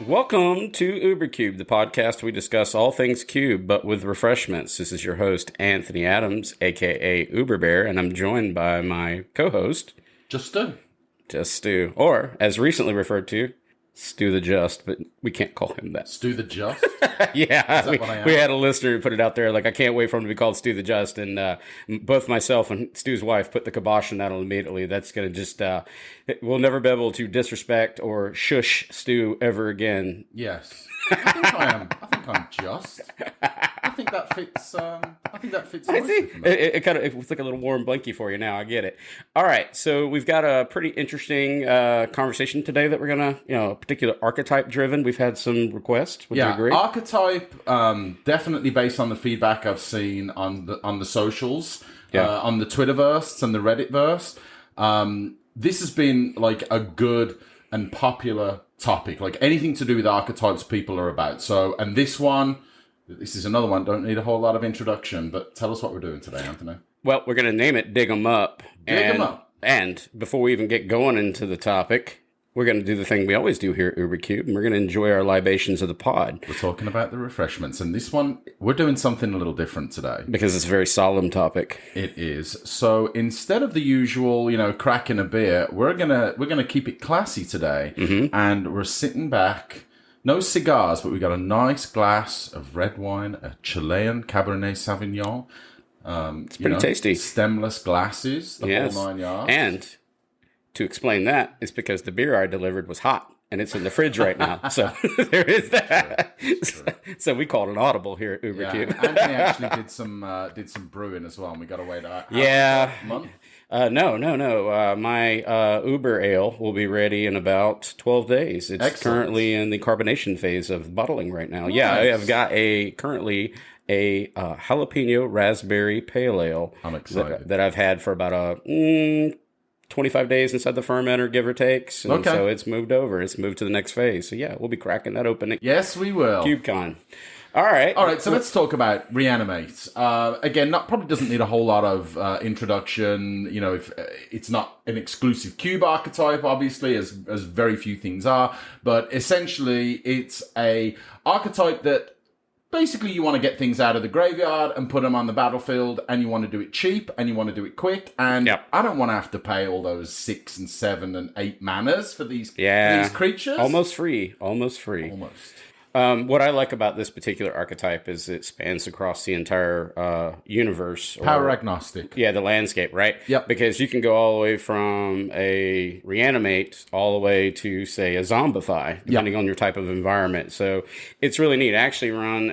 Welcome to UberCube, the podcast we discuss all things cube, but with refreshments. This is your host, Anthony Adams, aka UberBear, and I'm joined by my co-host, Just Stu. Or, as recently referred to, Stu the Just, but we can't call him that. Stu the Just? Yeah, we had a listener who put it out there, like, I can't wait for him to be called Stu the Just, and both myself and Stu's wife put the kibosh on that immediately. That's going to just, we'll never be able to disrespect or shush Stu ever again. Yes. I think I'm just. I think that fits. It's like a little warm blankie for you now. I get it. All right, so we've got a pretty interesting conversation today that we're gonna, a particular archetype driven. We've had some requests. Would you agree? Archetype, definitely based on the feedback I've seen on the socials, on the Twitterverse and the Redditverse. This has been like a good and popular topic, like anything to do with archetypes people are about. So, and this is another one, don't need a whole lot of introduction, but tell us what we're doing today, Anthony. Well, we're going to name it Dig 'em Up. Dig 'em Up. And before we even get going into the topic, we're going to do the thing we always do here at UberCube, and we're going to enjoy our libations of the pod. We're talking about the refreshments, and this one, we're doing something a little different today. Because it's a very solemn topic. It is. So instead of the usual, cracking a beer, we're gonna keep it classy today, and we're sitting back. No cigars, but we got a nice glass of red wine, a Chilean Cabernet Sauvignon. It's pretty tasty. Stemless glasses, the whole 9 yards. And to explain that, it's because the beer I delivered was hot, and it's in the fridge right now. So there is that. True. So we called an audible here at UberCube. Yeah, Anthony actually did some brewing as well, and we got to wait a month. No. My Uber ale will be ready in about 12 days. It's currently in the carbonation phase of bottling right now. Nice. Yeah, I've got currently a jalapeno raspberry pale ale. I'm excited. That I've had for about 25 days inside the fermenter, give or take. And so it's moved over. It's moved to the next phase. So yeah, we'll be cracking that open. Yes, we will. CubeCon. All right. So let's talk about reanimate. Again, probably doesn't need a whole lot of introduction. If it's not an exclusive cube archetype, obviously, as very few things are. But essentially, it's a archetype that basically you want to get things out of the graveyard and put them on the battlefield, and you want to do it cheap and you want to do it quick. And I don't want to have to pay all those 6 and 7 and 8 manas for these creatures. Almost free. What I like about this particular archetype is it spans across the entire universe. Power agnostic. Yeah, the landscape, right? Yep. Because you can go all the way from a reanimate all the way to, say, a zombify, depending on your type of environment. So it's really neat. I actually run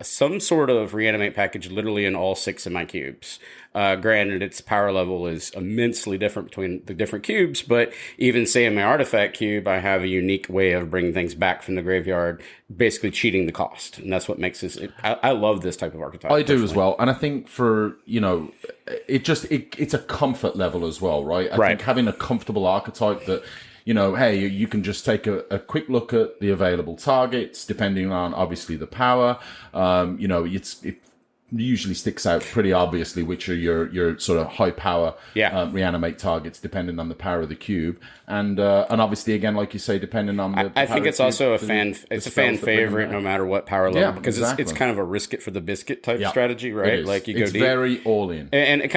some sort of reanimate package literally in all 6 of my cubes. Granted, its power level is immensely different between the different cubes, but even, say, in my artifact cube, I have a unique way of bringing things back from the graveyard, basically cheating the cost. And that's what makes this... I love this type of archetype. I do as well. And I think for, it's a comfort level as well, right? I think having a comfortable archetype that... hey, you can just take a quick look at the available targets, depending on, obviously, the power. It usually sticks out pretty obviously which are your sort of high power reanimate targets, depending on the power of the cube. And obviously, again, like you say, depending on the I think it's also a fan favorite no matter what power level, because it's kind of a risk it for the biscuit type strategy, right? Like you go deep. It's very all in. And it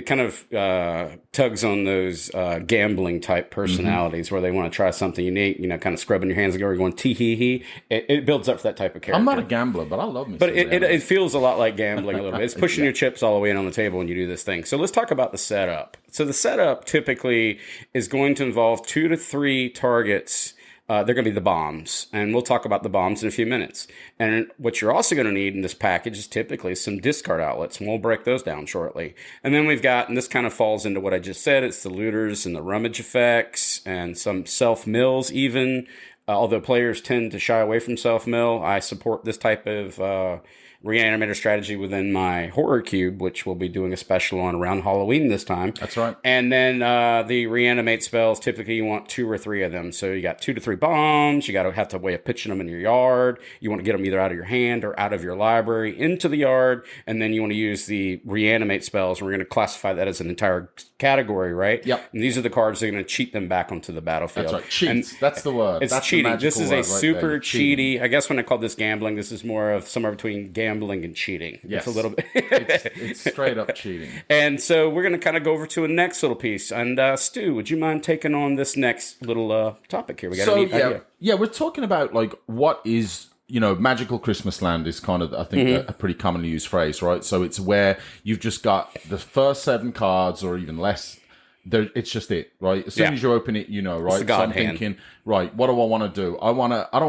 kind of tugs on those gambling type personalities where they want to try something unique, kind of scrubbing your hands together, going tee hee hee. It builds up for that type of character. I'm not a gambler, but I love me. But it feels a lot like gambling a little bit. It's pushing your chips all the way in on the table when you do this thing. So let's talk about the setup. So the setup typically is going to involve 2 to 3 targets. They're going to be the bombs, and we'll talk about the bombs in a few minutes. And what you're also going to need in this package is typically some discard outlets, and we'll break those down shortly. And then we've got, and this kind of falls into what I just said, it's the looters and the rummage effects and some self-mills even. Although players tend to shy away from self-mill, I support this type of reanimator strategy within my horror cube, which we'll be doing a special on around Halloween this time. That's right. And then the reanimate spells, typically you want 2 or 3 of them. So you got 2 to 3 bombs. You got to have to way of pitching them in your yard. You want to get them either out of your hand or out of your library into the yard. And then you want to use the reanimate spells. We're going to classify that as an entire category, right? Yep. And these are the cards that are going to cheat them back onto the battlefield. That's right. Cheats. That's the word. It's That's cheating. This is a super cheating. cheaty. I guess when I called this gambling, this is more of somewhere between gambling and cheating. Yes. It's a little bit. It's straight up cheating. And so we're going to kind of go over to a next little piece. And Stu, would you mind taking on this next little topic here? We got a neat idea. Yeah, we're talking about like what is, magical Christmas land is kind of, I think, a pretty commonly used phrase, right? So it's where you've just got the first 7 cards or even less. It's just it, right? As soon as you open it, right? It's the God I'm thinking, right, what do I want to do? I don't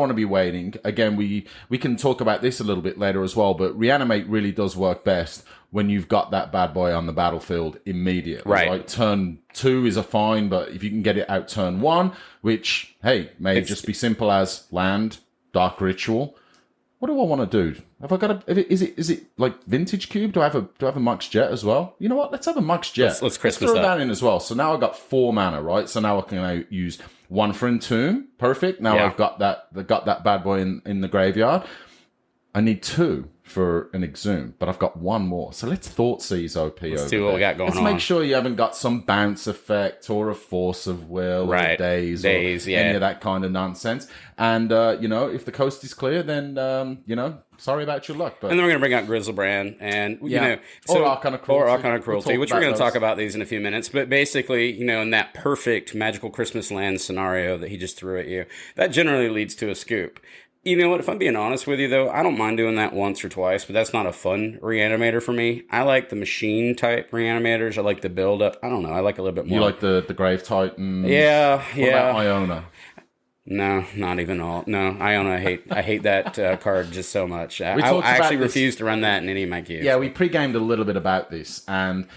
want to be waiting. Again, we can talk about this a little bit later as well, but reanimate really does work best when you've got that bad boy on the battlefield immediately, right? Turn 2 is a fine, but if you can get it out turn 1, which, hey, may just be simple as land, dark ritual. What do I want to do? Have I got is it like vintage cube? Do I have a Mox Jet as well? You know what? Let's have a Mox Jet. Let's Christmas throw that in as well. So now I've got 4 mana, right? So now I can use 1 for Entomb. Perfect. Now I've got that bad boy in the graveyard. I need 2 for an Exhume, but I've got 1 more. So let's Thoughtseize OP over see what we got going on. Let's make sure you haven't got some bounce effect or a force of will or days or any of that kind of nonsense. And, if the coast is clear, then, sorry about your luck. But and then we're going to bring out Grizzlebrand and, or Archon of Cruelty. Which we're going to talk about these in a few minutes. But basically, in that perfect magical Christmas land scenario that he just threw at you, that generally leads to a scoop. You know what? If I'm being honest with you, though, I don't mind doing that once or twice, but that's not a fun reanimator for me. I like the machine type reanimators. I like the build up. I don't know. I like a little bit more. You like the Grave Titan? Yeah. What about Iona? No, not even all. No, Iona, I hate that card just so much. I actually refuse to run that in any of my cubes. Yeah, we pre-gamed a little bit about this, and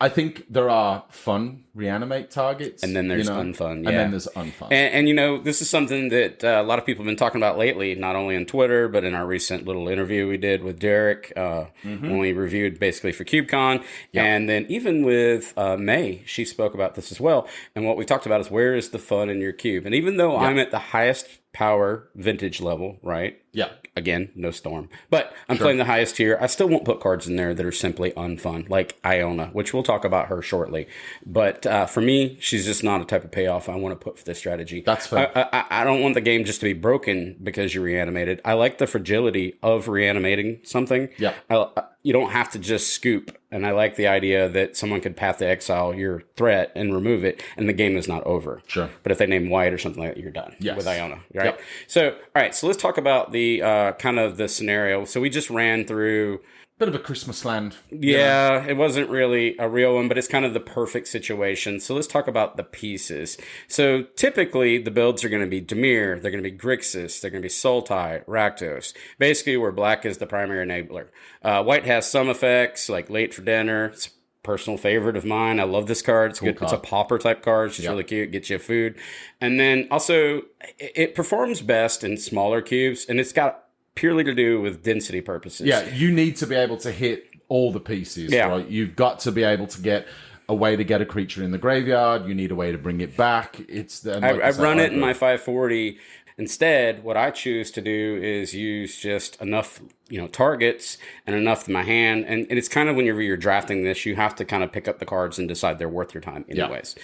I think there are fun reanimate targets. And then there's unfun. Yeah. And then there's unfun. And this is something that a lot of people have been talking about lately, not only on Twitter, but in our recent little interview we did with Derek when we reviewed basically for CubeCon. Yep. And then even with May, she spoke about this as well. And what we talked about is where is the fun in your cube? And even though I'm at the highest power vintage level, right? Yeah. Again, no storm. But I'm playing the highest tier. I still won't put cards in there that are simply unfun, like Iona, which we'll talk about her shortly. But for me, she's just not a type of payoff I want to put for this strategy. That's fair. I don't want the game just to be broken because you reanimated. I like the fragility of reanimating something. Yeah. You don't have to just scoop. And I like the idea that someone could Path to Exile your threat and remove it, and the game is not over. Sure. But if they name white or something like that, you're done with Iona. Right? Yep. So, all right. So let's talk about the kind of the scenario. So we just ran through... Bit of a Christmas land. Yeah, it wasn't really a real one, but it's kind of the perfect situation. So let's talk about the pieces. So typically, the builds are going to be Dimir, they're going to be Grixis, they're going to be Sultai, Rakdos. Basically, where black is the primary enabler. White has some effects, like Late for Dinner. It's a personal favorite of mine. I love this card. It's good. Card. It's a popper type card. It's just really cute. Gets you food. And then also, it performs best in smaller cubes, and it's got purely to do with density purposes. Yeah, you need to be able to hit all the pieces, right? You've got to be able to get a way to get a creature in the graveyard. You need a way to bring it back. I run it in my 540. Instead, what I choose to do is use just enough, targets and enough in my hand. And it's kind of whenever you're drafting this, you have to kind of pick up the cards and decide they're worth your time anyways. Yeah.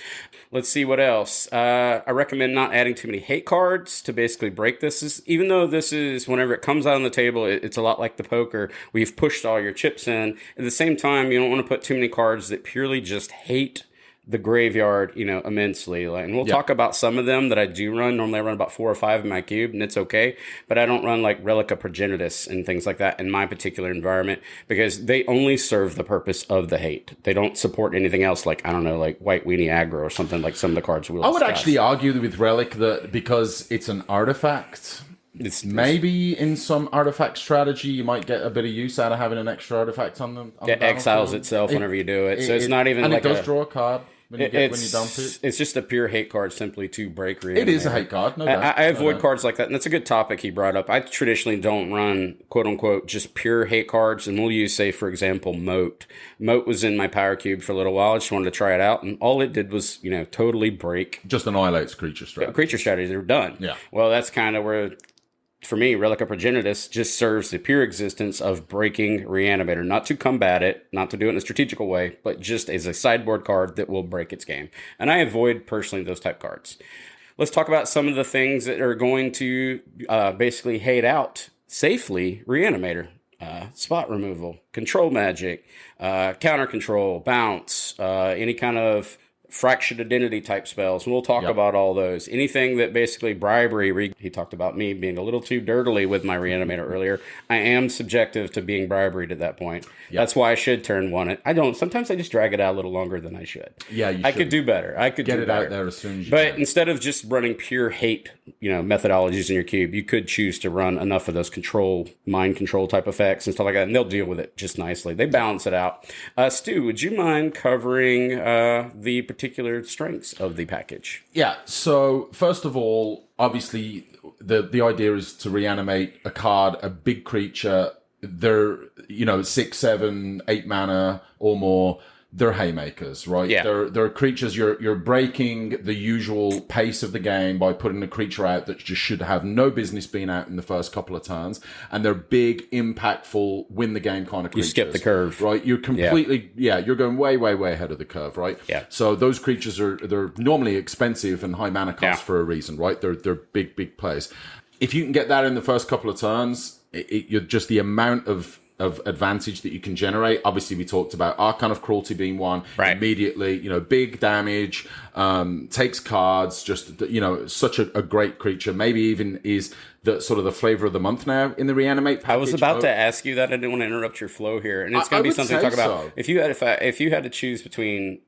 Let's see what else. I recommend not adding too many hate cards to basically break this. Even though this is, whenever it comes out on the table, it's a lot like the poker. We've pushed all your chips in. At the same time, you don't want to put too many cards that purely just hate the graveyard, immensely. And we'll talk about some of them that I do run. Normally I run about 4 or 5 in my cube, and it's okay. But I don't run like Relica Progenitus and things like that in my particular environment because they only serve the purpose of the hate. They don't support anything else like, I don't know, like White Weenie Aggro or something like some of the cards we'll I would actually argue with Relic that because it's an artifact... It's maybe in some artifact strategy, you might get a bit of use out of having an extra artifact on them. It exiles itself whenever you do it. So it's not even and like it does draw a card. when you dump it? It's just a pure hate card simply to break reanimator. It is a hate card, no doubt. I avoid cards like that, and that's a good topic he brought up. I traditionally don't run, quote-unquote, just pure hate cards, and we'll use, say, for example, Moat. Moat was in my power cube for a little while. I just wanted to try it out, and all it did was, totally break. Just annihilates creature strategy. Creature strategies, they're done. Yeah. Well, that's kind of where... For me, Relica Progenitus just serves the pure existence of breaking Reanimator, not to combat it, not to do it in a strategical way, but just as a sideboard card that will break its game. And I avoid, personally, those type cards. Let's talk about some of the things that are going to basically hate out safely Reanimator. Spot removal, control magic, counter control, bounce, any kind of fractured identity type spells. We'll talk about all those. Anything that basically bribery, he talked about me being a little too dirtily with my Reanimator earlier. I am subjective to being briberied at that point. That's why I should turn one. I don't. Sometimes I just drag it out a little longer than I should. Yeah, I could do better. I could get do it better. out there as soon as you But can. instead of just running pure hate, methodologies in your cube, you could choose to run enough of those mind control type effects and stuff like that, and they'll deal with it just nicely. They balance it out. Stu, would you mind covering the particular strengths of the package? Yeah, so first of all, obviously, the idea is to reanimate a card, a big creature. They're, 6, 7, 8 mana or more. They're haymakers, right? Yeah. They're creatures. You're breaking the usual pace of the game by putting a creature out that just should have no business being out in the first couple of turns. And they're big, impactful, win the game kind of creatures. You skip the curve. Right? You're completely, you're going way, way, way ahead of the curve, right? Yeah. So those creatures they're normally expensive and high mana cost for a reason, right? They're big, big plays. If you can get that in the first couple of turns, you're just the amount of advantage that you can generate. Obviously, we talked about Archon of Cruelty being one. Right. Immediately, big damage, takes cards, just, such a great creature. Maybe even is the sort of the flavor of the month now in the Reanimate package. I was about to ask you that. I didn't want to interrupt your flow here. And it's going to be something to talk about. So. If you had to choose between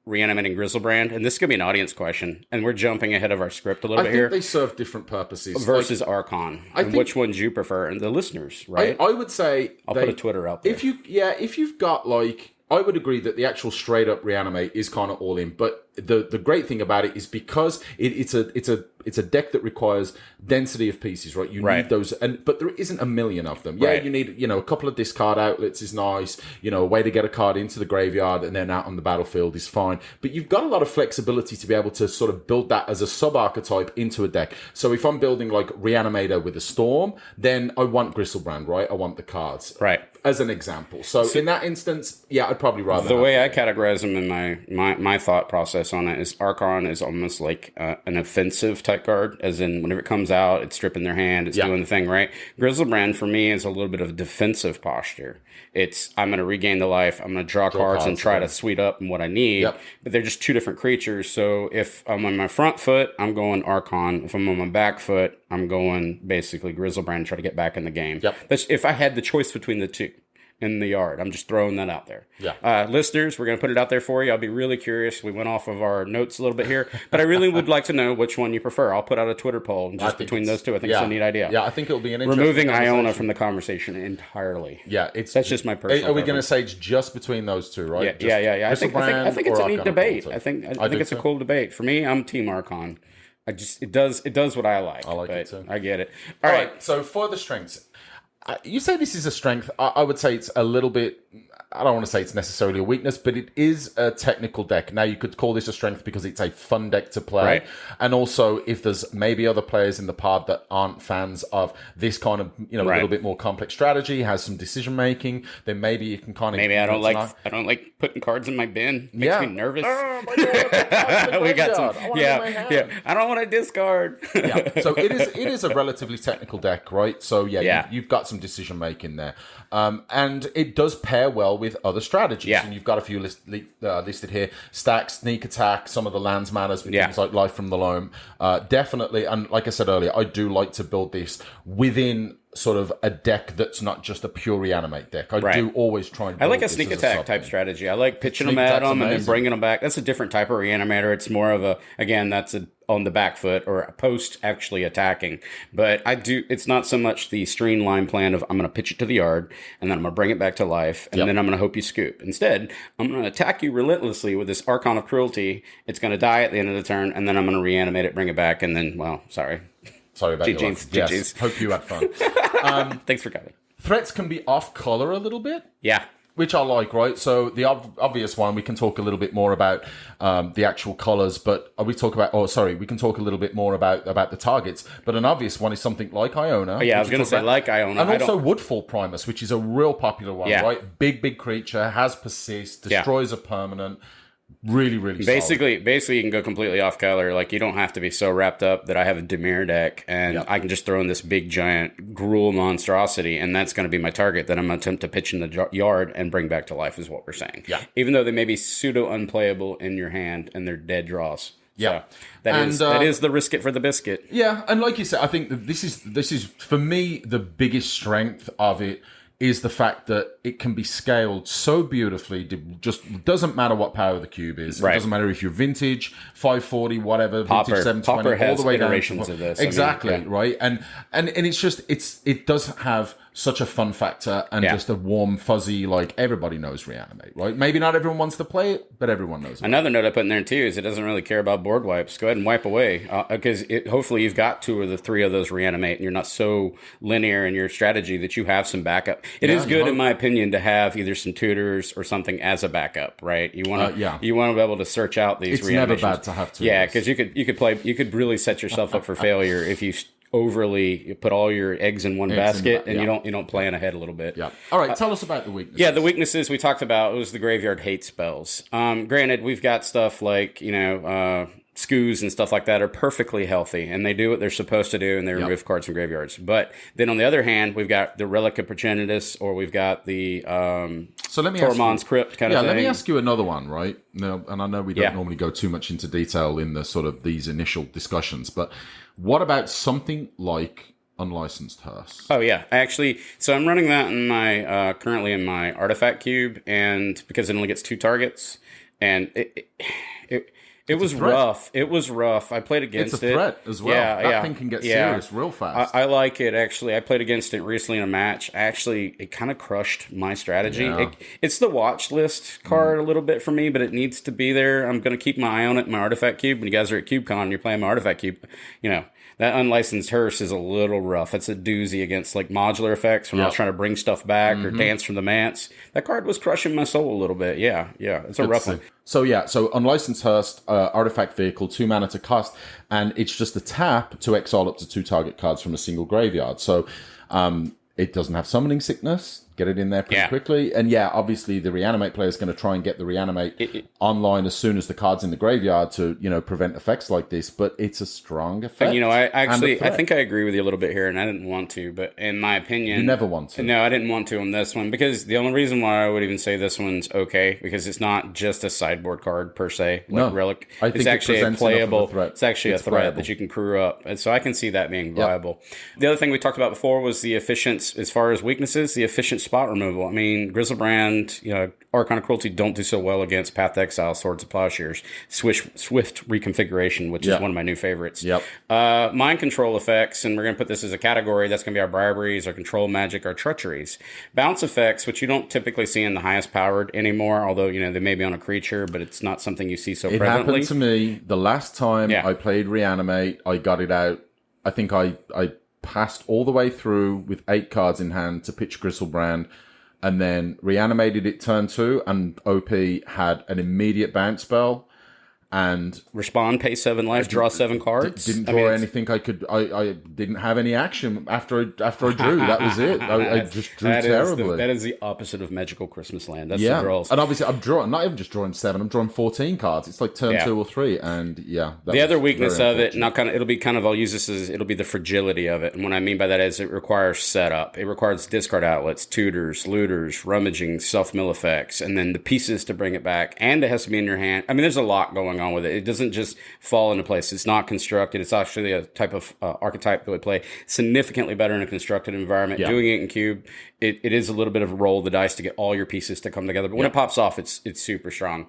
reanimating Grizzlebrand, and this is going to be an audience question, and we're jumping ahead of our script a little bit here. I think they serve different purposes. Versus Archon. Which ones you prefer? And the listeners, right? I would say... I'll put a Twitter out there. If you've got, I would agree that the actual straight up reanimate is kind of all in, but the great thing about it is because it's a deck that requires density of pieces, right? You need those, but there isn't a million of them. Yeah, you need a couple of discard outlets is nice. A way to get a card into the graveyard and then out on the battlefield is fine. But you've got a lot of flexibility to be able to sort of build that as a sub archetype into a deck. So if I'm building like Reanimator with a Storm, then I want Grizzlebrand, right? I want the cards, right? As an example. So in that instance, I'd probably rather the way I categorize them in my thought process on it is Archon is almost like an offensive type card, as in whenever it comes out, it's stripping their hand, it's doing the thing, right? Grizzlebrand for me is a little bit of a defensive posture. It's I'm going to regain the life, I'm going to draw cards and try to sweep up what I need, but they're just two different creatures. So if I'm on my front foot, I'm going Archon. If I'm on my back foot, I'm going basically Grizzlebrand and try to get back in the game. That's if I had the choice between the two in the yard. I'm just throwing that out there. Listeners, we're going to put it out there for you. I'll be really curious. We went off of our notes a little bit here, but I really would like to know which one you prefer. I'll put out a Twitter poll just between those two. I think it's a neat idea. Yeah, I think it'll be an interesting removing Iona from the conversation entirely. Yeah, that's just my personal. Are we going to say it's just between those two, right? Yeah. I think it's a neat debate. I think it's a cool debate. For me, I'm Team Archon. It does what I like. I like it too. I get it. All right. So for the strengths, you say this is a strength. I would say it's a little bit... I don't want to say it's necessarily a weakness, but it is a technical deck. Now, you could call this a strength because it's a fun deck to play. Right. And also, if there's maybe other players in the pod that aren't fans of this kind of, a little bit more complex strategy, has some decision making, then maybe you can kind of... Maybe I don't like putting cards in my bin. Makes me nervous. Oh, my God. We got some... I don't want to discard. So it is a relatively technical deck, right? So you've got some decision making there. And it does pair well with other strategies. And you've got a few listed here. Stack, sneak attack, some of the lands matters with things like Life from the Loam. Definitely, and like I said earlier, I do like to build this within sort of a deck that's not just a pure reanimate deck. I do always try and build I like a sneak attack type strategy. I like pitching them at them and then bringing them back. That's a different type of reanimator. It's more of that's on the back foot or post actually attacking. But it's not so much the streamlined plan of I'm going to pitch it to the yard and then I'm going to bring it back to life and then I'm going to hope you scoop. Instead, I'm going to attack you relentlessly with this Archon of Cruelty. It's going to die at the end of the turn and then I'm going to reanimate it, bring it back, and then, well, sorry. Sorry about your life. Yes, hope you had fun. Thanks for coming. Threats can be off color a little bit. Yeah. Which I like, right? So the obvious one, we can talk a little bit more about the actual colors, but we can talk a little bit more about the targets. But an obvious one is something like Iona. Oh, yeah, I was going to say like Iona. And also Woodfall Primus, which is a real popular one, right? Big creature, has persist, destroys a permanent. Really, really basically, you can go completely off color. Like, you don't have to be so wrapped up that I have a Dimir deck and I can just throw in this big, giant gruel monstrosity, and that's going to be my target that I'm going to attempt to pitch in the yard and bring back to life, is what we're saying. Yeah. Even though they may be pseudo-unplayable in your hand and they're dead draws. Yeah, so that is the risk it for the biscuit. Yeah, and like you said, I think that this is for me the biggest strength of it is the fact that it can be scaled so beautifully. It just doesn't matter what power the cube is. Right. It doesn't matter if you're vintage, 540, whatever, Popper, vintage 720, Popper has all the way iterations down to of this. Exactly, I mean, right? And it's just it does have such a fun factor and just a warm, fuzzy, like everybody knows reanimate, right? Maybe not everyone wants to play it, but everyone knows it. Another note I put in there too is it doesn't really care about board wipes. Go ahead and wipe away because hopefully you've got 2 or 3 of those reanimate and you're not so linear in your strategy that you have some backup. It is good, in my opinion, to have either some tutors or something as a backup, right? You want to you want to be able to search out these it's reanimations. Never bad to have tutors. Yeah, because you could really set yourself up for failure if you overly put all your eggs in one basket and you don't plan ahead a little bit. Yeah. All right, tell us about the weaknesses. Yeah, the weaknesses we talked about was the graveyard hate spells. Granted, we've got stuff like, scours and stuff like that are perfectly healthy and they do what they're supposed to do and they remove cards from graveyards. But then on the other hand, we've got the Relic of Progenitus, or we've got the Tormund's Crypt kind of thing. Yeah, let me ask you another one, right? Now, and I know we don't normally go too much into detail in the sort of these initial discussions, but what about something like Unlicensed Hearse? Oh yeah, so I'm running that in my currently in my artifact cube, and because it only gets 2 targets, and it was rough. It was rough. I played against it. It's a threat as well. That thing can get serious real fast. I like it, actually. I played against it recently in a match. Actually, it kind of crushed my strategy. Yeah. It's the watch list card a little bit for me, but it needs to be there. I'm going to keep my eye on it in my artifact cube. When you guys are at CubeCon and you're playing my artifact cube, that Unlicensed Hearse is a little rough. It's a doozy against like modular effects when I was trying to bring stuff back or dance from the mats. That card was crushing my soul a little bit. Yeah. It's a rough one. So Unlicensed Hearse, artifact vehicle, 2 mana to cast, and it's just a tap to exile up to 2 target cards from a single graveyard. So it doesn't have summoning sickness. Get it in there pretty quickly. And obviously the reanimate player is going to try and get the reanimate online as soon as the card's in the graveyard to, prevent effects like this. But it's a strong effect. I think I agree with you a little bit here, and I didn't want to, but in my opinion... You never want to. No, I didn't want to on this one, because the only reason why I would even say this one's okay, because it's not just a sideboard card per se, like Relic. I think it's actually a playable... It's actually a threat that you can crew up. And so I can see that being viable. The other thing we talked about before was the efficient, as far as weaknesses, the efficient spot removal. I mean, Grizzlebrand, Archon of Cruelty don't do so well against Path to Exile, Swords of Plowshares, Swift Reconfiguration, which is one of my new favorites. Mind control effects, and we're going to put this as a category. That's going to be our briberies, our control magic, our treacheries. Bounce effects, which you don't typically see in the highest powered anymore, although, they may be on a creature, but it's not something you see so prevalently. It happened to me the last time I played Reanimate. I got it out. I think I passed all the way through with 8 cards in hand to pitch Grizzlebrand, and then reanimated it turn 2, and OP had an immediate bounce spell. And respond, pay 7 life, draw 7 cards. Didn't draw anything. I didn't have any action after I drew. That was it. I just drew terribly. That is the opposite of Magical Christmas Land. That's the draws. And obviously I'm drawing, not even just drawing 7. I'm drawing 14 cards. It's like turn 2 or 3. And the other weakness of it, now I'll use this as it'll be the fragility of it. And what I mean by that is it requires setup. It requires discard outlets, tutors, looters, rummaging, self-mill effects, and then the pieces to bring it back. And it has to be in your hand. I mean, there's a lot going on with it. It doesn't just fall into place. It's not constructed. It's actually a type of archetype that would play significantly better in a constructed environment. Doing it in cube, it is a little bit of a roll of the dice to get all your pieces to come together. But when it pops off, it's super strong.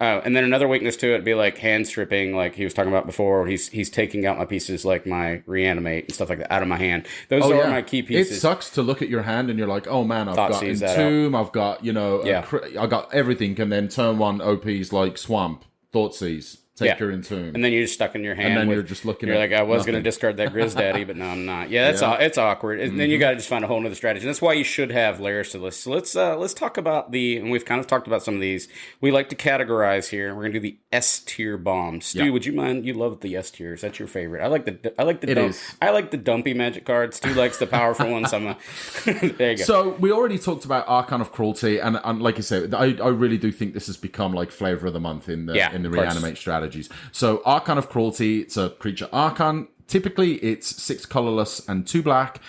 Oh, and then another weakness to it would be like hand stripping, like he was talking about before. He's taking out my pieces, like my reanimate and stuff like that, out of my hand. Those are my key pieces. It sucks to look at your hand and you're like, oh man, I've got Entomb, I've got, I got everything, and then turn one OP's like Swamp, Thoughtseize. Take your Entomb. And then you're just stuck in your hand. And then you're just looking you're at like, I was nothing. going to discard that Grizz Daddy, but no, I'm not. Yeah, it's awkward. And then you got to just find a whole nother strategy. And that's why you should have layers to this. So let's talk about and we've kind of talked about some of these. We like to categorize here. We're going to do the S tier bombs. Stu, would you mind? You love the S tiers. That's your favorite. I like the dumpy magic cards. Stu likes the powerful ones. There you go. So we already talked about Archon of Cruelty, and like I said, I really do think this has become like flavor of the month in the reanimate strategies. So Archon of Cruelty, it's a creature Archon. Typically, it's 6 colorless and 2 black.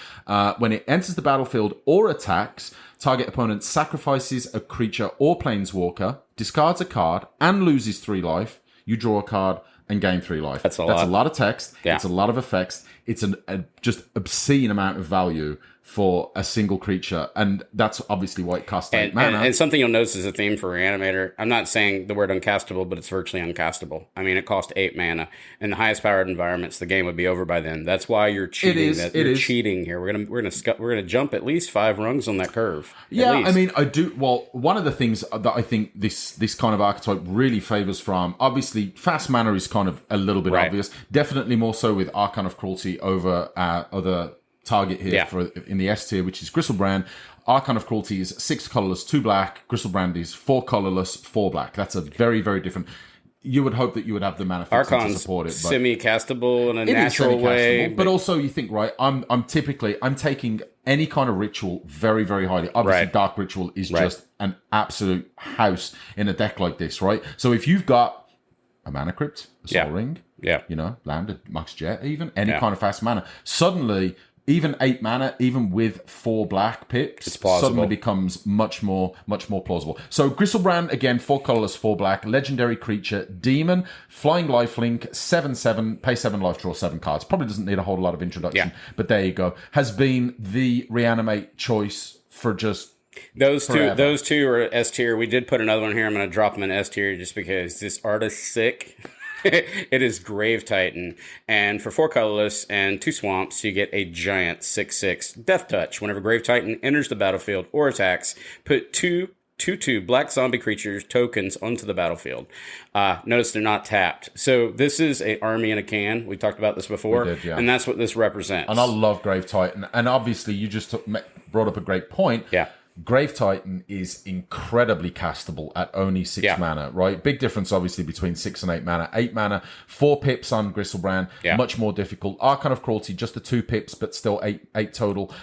When it enters the battlefield or attacks, target opponent sacrifices a creature or planeswalker, discards a card, and loses 3 life. You draw a card and gain 3 life. That's a lot of text. Yeah. It's a lot of effects. It's a just obscene amount of value for a single creature, and that's obviously why it costs 8 mana. And something you'll notice is a theme for Reanimator. I'm not saying the word uncastable, but it's virtually uncastable. I mean, it cost 8 mana. In the highest powered environments, the game would be over by then. That's why you're cheating. You're cheating here. We're gonna jump at least 5 rungs on that curve. Yeah, I mean, I do. Well, one of the things that I think this kind of archetype really favors from, obviously, fast mana is kind of a little bit obvious. Definitely more so with Archon of Cruelty over other target here in the S tier, which is Griselbrand. Archon of Cruelty is 6 colorless, 2 black. Griselbrand is 4 colorless, 4 black. That's a very, very different. You would hope that you would have the mana to support it. But semi-castable in a natural way. But also, you think, right, I'm taking any kind of ritual very, very highly. Obviously, Dark Ritual is just an absolute house in a deck like this, right? So if you've got a Mana Crypt, a Sol Ring, land, a Mox Jet, even any kind of fast mana, suddenly even 8 mana, even with 4 black pips, suddenly becomes much more plausible. So Griselbrand, again, 4 colorless, 4 black, legendary creature, demon, flying lifelink, 7/7, pay 7 life, draw 7 cards. Probably doesn't need a whole lot of introduction, but there you go. Has been the reanimate choice for just those two are S tier. We did put another one here. I'm going to drop them in S tier just because this art is sick. It is Grave Titan, and for 4 colorless and 2 swamps, you get a giant 6/6 Death Touch. Whenever Grave Titan enters the battlefield or attacks, put 2/2 black zombie creatures tokens onto the battlefield. Notice they're not tapped. So this is a army in a can. We talked about this before, and that's what this represents. And I love Grave Titan, and obviously you just brought up a great point. Yeah. Grave Titan is incredibly castable at only 6 mana, right? Big difference, obviously, between 6 and 8 mana. 8 mana, 4 pips on Griselbrand, much more difficult. Archon of Cruelty, just the 2 pips, but still 8 total.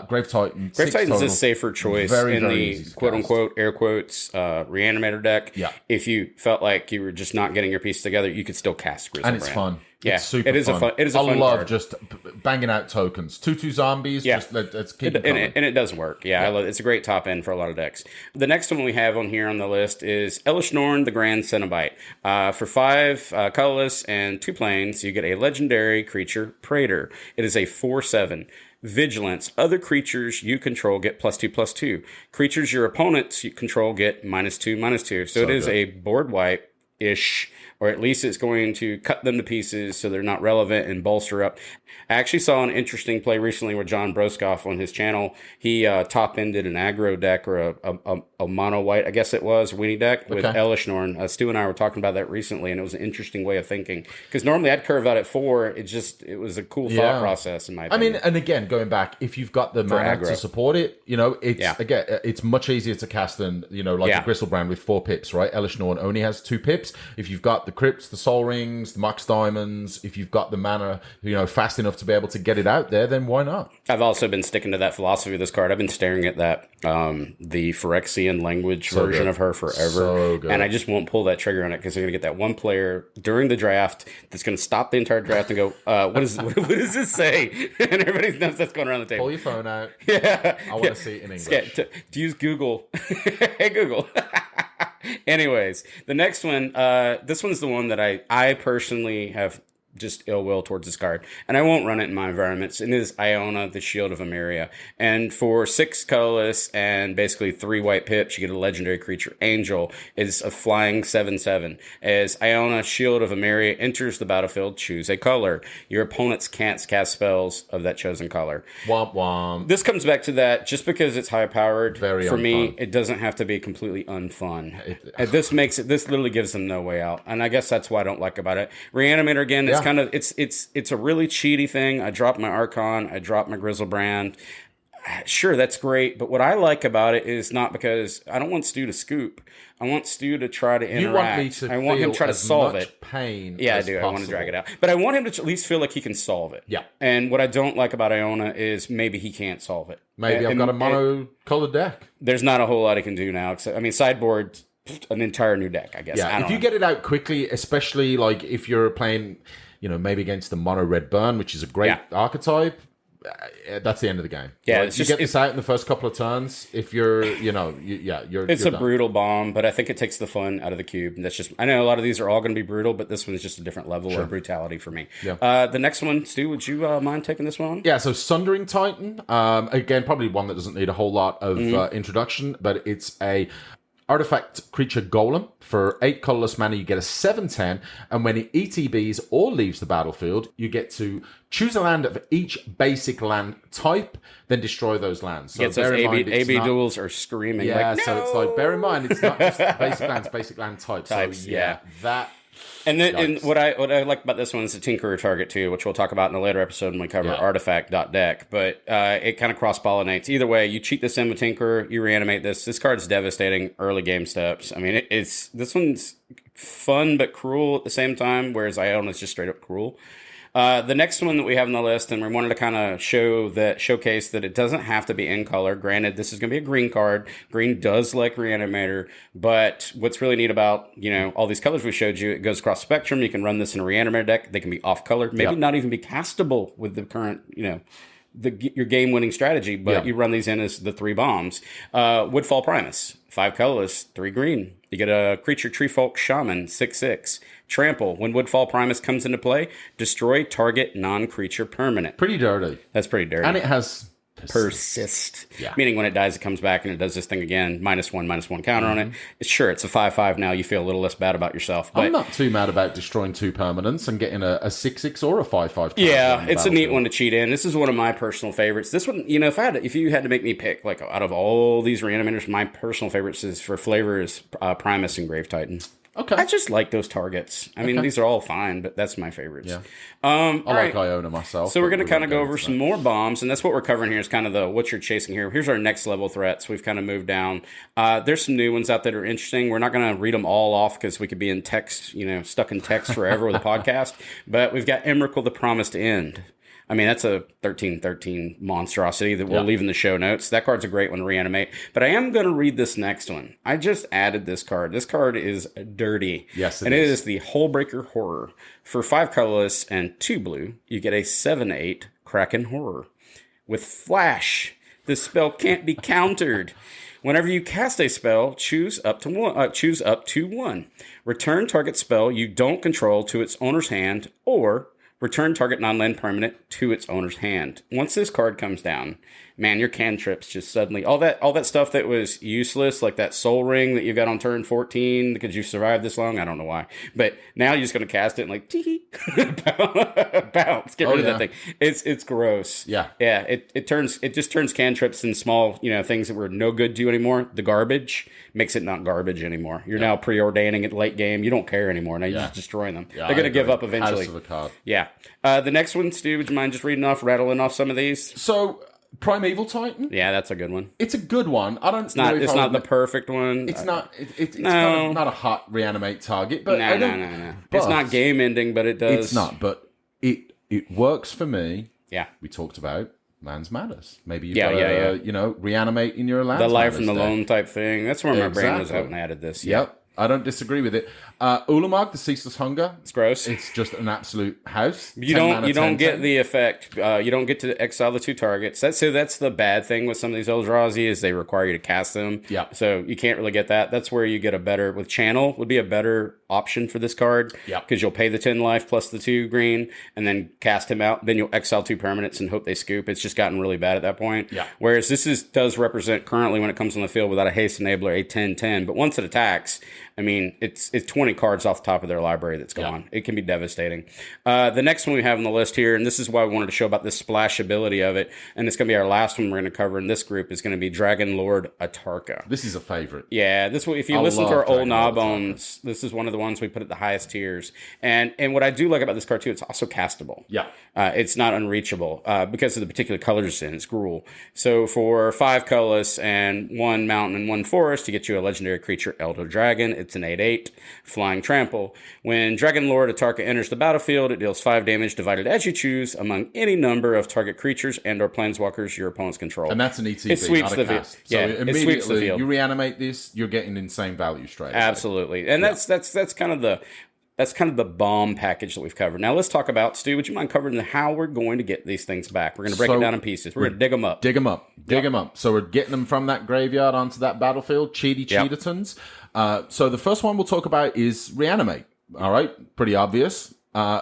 Grave Titan, 6 Titan's total. a safer choice in the quote-unquote, air quotes, Reanimator deck. Yeah. If you felt like you were just not getting your piece together, you could still cast Griselbrand. And it's fun. Yeah, it's super fun. It is a fun I love card. just banging out tokens. 2/2 zombies. Yeah. Just let's keep it going. And it does work. Yeah, I love it. It's a great top end for a lot of decks. The next one we have on here on the list is Elesh Norn, the Grand Cenobite. For 5 colorless and 2 planes, you get a legendary creature, Praetor. It is a 4/7. Vigilance. Other creatures you control get +2/+2. Creatures your opponents you control get -2/-2. So it is a board wipe-ish, or at least it's going to cut them to pieces so they're not relevant and bolster up. I actually saw an interesting play recently with John Broskoff on his channel. He top-ended an aggro deck or a mono-white, I guess it was, weenie deck with Elesh Norn. Stu and I were talking about that recently, and it was an interesting way of thinking. Because normally I'd curve out at 4. It was a cool thought process in my opinion. I mean, and again, going back, if you've got the mana to support it, it's much easier to cast than, a Griselbrand with 4 pips, right? Elesh Norn only has 2 pips. If you've got the Crypts, the Sol Rings, the Mox Diamonds, if you've got the mana, fast enough to be able to get it out there, then why not? I've also been sticking to that philosophy of this card. I've been staring at that, the Phyrexian language version of her forever. And I just won't pull that trigger on it because they're going to get that one player during the draft that's going to stop the entire draft and go, what does this say? And everybody knows that's going around the table. Pull your phone out. Yeah. I want to see it in English. To use Google. Hey, Google. Anyways, the next one, this one's the one that I personally have just ill will towards this card. And I won't run it in my environments. And it is Iona, the Shield of Emeria. And for 6 colorless and basically 3 white pips, you get a legendary creature. Angel is a flying 7/7. As Iona, Shield of Emeria enters the battlefield, choose a color. Your opponents can't cast spells of that chosen color. Womp womp. This comes back to that, just because it's high powered, Very for unfun. me, it doesn't have to be completely unfun. This literally gives them no way out. And I guess that's what I don't like about it. Reanimator, again, it's kind of, it's a really cheaty thing. I dropped my Archon, I dropped my Grizzlebrand. Sure, that's great, but what I like about it is not because I don't want Stu to scoop. I want Stu to try to interact. You want me to I want him to try to solve it. Pain. Yeah, I do. I want to drag it out, but I want him to at least feel like he can solve it. Yeah. And what I don't like about Iona is maybe he can't solve it. Maybe I've got a mono-colored deck. There's not a whole lot he can do now. Except, I mean, sideboard, an entire new deck, I guess. Yeah, if you get it out quickly, especially like if you're playing, maybe against the mono red burn, which is a great archetype. That's the end of the game. Yeah, like, you get this out in the first couple of turns. If you're, you're. It's a brutal bomb, but I think it takes the fun out of the cube. And that's just. I know a lot of these are all going to be brutal, but this one is just a different level of brutality for me. Yeah. The next one, Stu, would you mind taking this one? Yeah. So Sundering Titan. Again, probably one that doesn't need a whole lot of introduction, but it's a artifact creature golem. For 8 colorless mana, you get a 7/10, and when it ETBs or leaves the battlefield, you get to choose a land of each basic land type, then destroy those lands. So those AB duels are screaming. Yeah, like, so it's like, bear in mind, it's not just basic lands, basic land types. Types, so that. And then, and what I like about this one is the Tinkerer target too, which we'll talk about in a later episode when we cover artifact.deck. But it kind of cross pollinates. Either way, you cheat this in with Tinkerer, you reanimate this. This card's devastating early game steps. I mean, this one's fun but cruel at the same time, whereas Iona's just straight up cruel. The next one that we have on the list, and we wanted to kind of showcase that it doesn't have to be in color. Granted, this is going to be a green card. Green does like Reanimator, but what's really neat about, all these colors we showed you, it goes across spectrum. You can run this in a Reanimator deck. They can be off colored, maybe not even be castable with the current, your game-winning strategy, but you run these in as the 3 bombs. Woodfall Primus, 5 colorless, 3 green. You get a creature Treefolk Shaman, 6/6. Trample. When Woodfall Primus comes into play, destroy target non-creature permanent. Pretty dirty. That's pretty dirty. And it has persist. Yeah. Meaning when it dies, it comes back and it does this thing again. -1/-1 counter on it. It's a 5/5 now. You feel a little less bad about yourself. But I'm not too mad about destroying 2 permanents and getting a 6/6 or a 5/5. Yeah, it's a neat one to cheat in. This is one of my personal favorites. This one, if you had to make me pick, like out of all these Reanimators, my personal favorites is for flavor is Primus and Grave Titan. Okay. I just like those targets. I mean, these are all fine, but that's my favorites. Yeah. I like Iona myself. So we're going to kind of go over some more bombs, and that's what we're covering here is kind of what you're chasing here. Here's our next level threats. We've kind of moved down. There's some new ones out that are interesting. We're not going to read them all off because we could be in text, stuck in text forever with a podcast. But we've got Emrakul, the Promised End. I mean, that's a 13/13 monstrosity that we'll leave in the show notes. That card's a great one to reanimate. But I am going to read this next one. I just added this card. This card is dirty. Yes, it is the Hullbreaker Horror. For 5 colorless and 2 blue, you get a 7/8 Kraken Horror. With Flash, this spell can't be countered. Whenever you cast a spell, choose up to 1. Return target spell you don't control to its owner's hand, or return target non-land permanent to its owner's hand. Once this card comes down, man, your cantrips just suddenly all that stuff that was useless, like that soul ring that you got on turn 14 because you survived this long. I don't know why, but now you're just gonna cast it and like tee bounce, get rid of that thing. It's gross. Yeah. It just turns cantrips and small things that were no good to you anymore. The garbage makes it not garbage anymore. You're now preordaining it late game. You don't care anymore. Now you're just destroying them. Yeah, they're gonna give up eventually. House of a card. Yeah. The next one, Stu, would you mind just rattling off some of these? So, Primeval Titan? Yeah, that's a good one. It's a good one. It's not the perfect one. It's not. It's kind of not a hot reanimate target, but no. It's not game ending, but it does. It's not, but it works for me. Yeah. We talked about Lands Matters. Maybe you reanimate in your Lands the life Matters from the deck. Loan type thing. That's where my brain was at when I added this. Yep. I don't disagree with it. Ulamog, the Ceaseless Hunger. It's gross. It's just an absolute house. You don't get the effect. You don't get to exile the 2 targets. That's the bad thing with some of these Eldrazi is they require you to cast them. Yeah. So you can't really get that. That's where you get with Channel would be a better option for this card. Yep. Because you'll pay the 10 life plus the 2 green and then cast him out. Then you'll exile 2 permanents and hope they scoop. It's just gotten really bad at that point. Yeah. Whereas does represent currently when it comes on the field without a haste enabler, a 10-10. But once it attacks, I mean, it's 20 cards off the top of their library that's gone. It can be devastating. The next one we have on the list here, and this is why we wanted to show about the splashability of it, and it's going to be our last one we're going to cover in this group, is going to be Dragon Lord Atarka. This is a favorite. Yeah, if you listen to our old Gnawbones, this is one of the ones we put at the highest tiers. And what I do like about this card, too, it's also castable. Yeah. It's not unreachable because of the particular colors it's in. It's Gruel. So for 5 colorless and 1 mountain and 1 forest to get you a legendary creature, Elder Dragon, it's an 8/8, flying trample. When Dragon Lord Atarka enters the battlefield, it deals 5 damage divided as you choose among any number of target creatures and or planeswalkers your opponents control. And that's an ETB, it sweeps not a the cast. field. So Yeah, immediately it sweeps the field. You reanimate this, you're getting insane value straight away. Absolutely. And that's kind of the bomb package that we've covered. Now let's talk about, Stu, would you mind covering how we're going to get these things back? We're going to break it down in pieces. We're going to dig them up. Dig them up. So we're getting them from that graveyard onto that battlefield, Cheatertons. So the first one we'll talk about is Reanimate. All right, pretty obvious.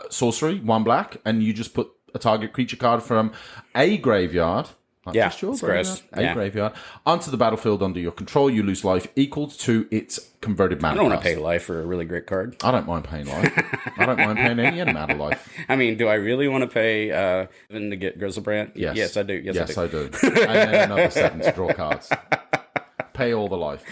Sorcery, 1 black, and you just put a target creature card from a graveyard, just your graveyard, graveyard, onto the battlefield under your control. You lose life equal to its converted mana. I don't want to pay life for a really great card. I don't mind paying life. I don't mind paying any amount of life. I mean, do I really want to pay to get Grizzlebrand? Yes. Yes, I do. Yes, I do. And then another 7 to draw cards. Pay all the life.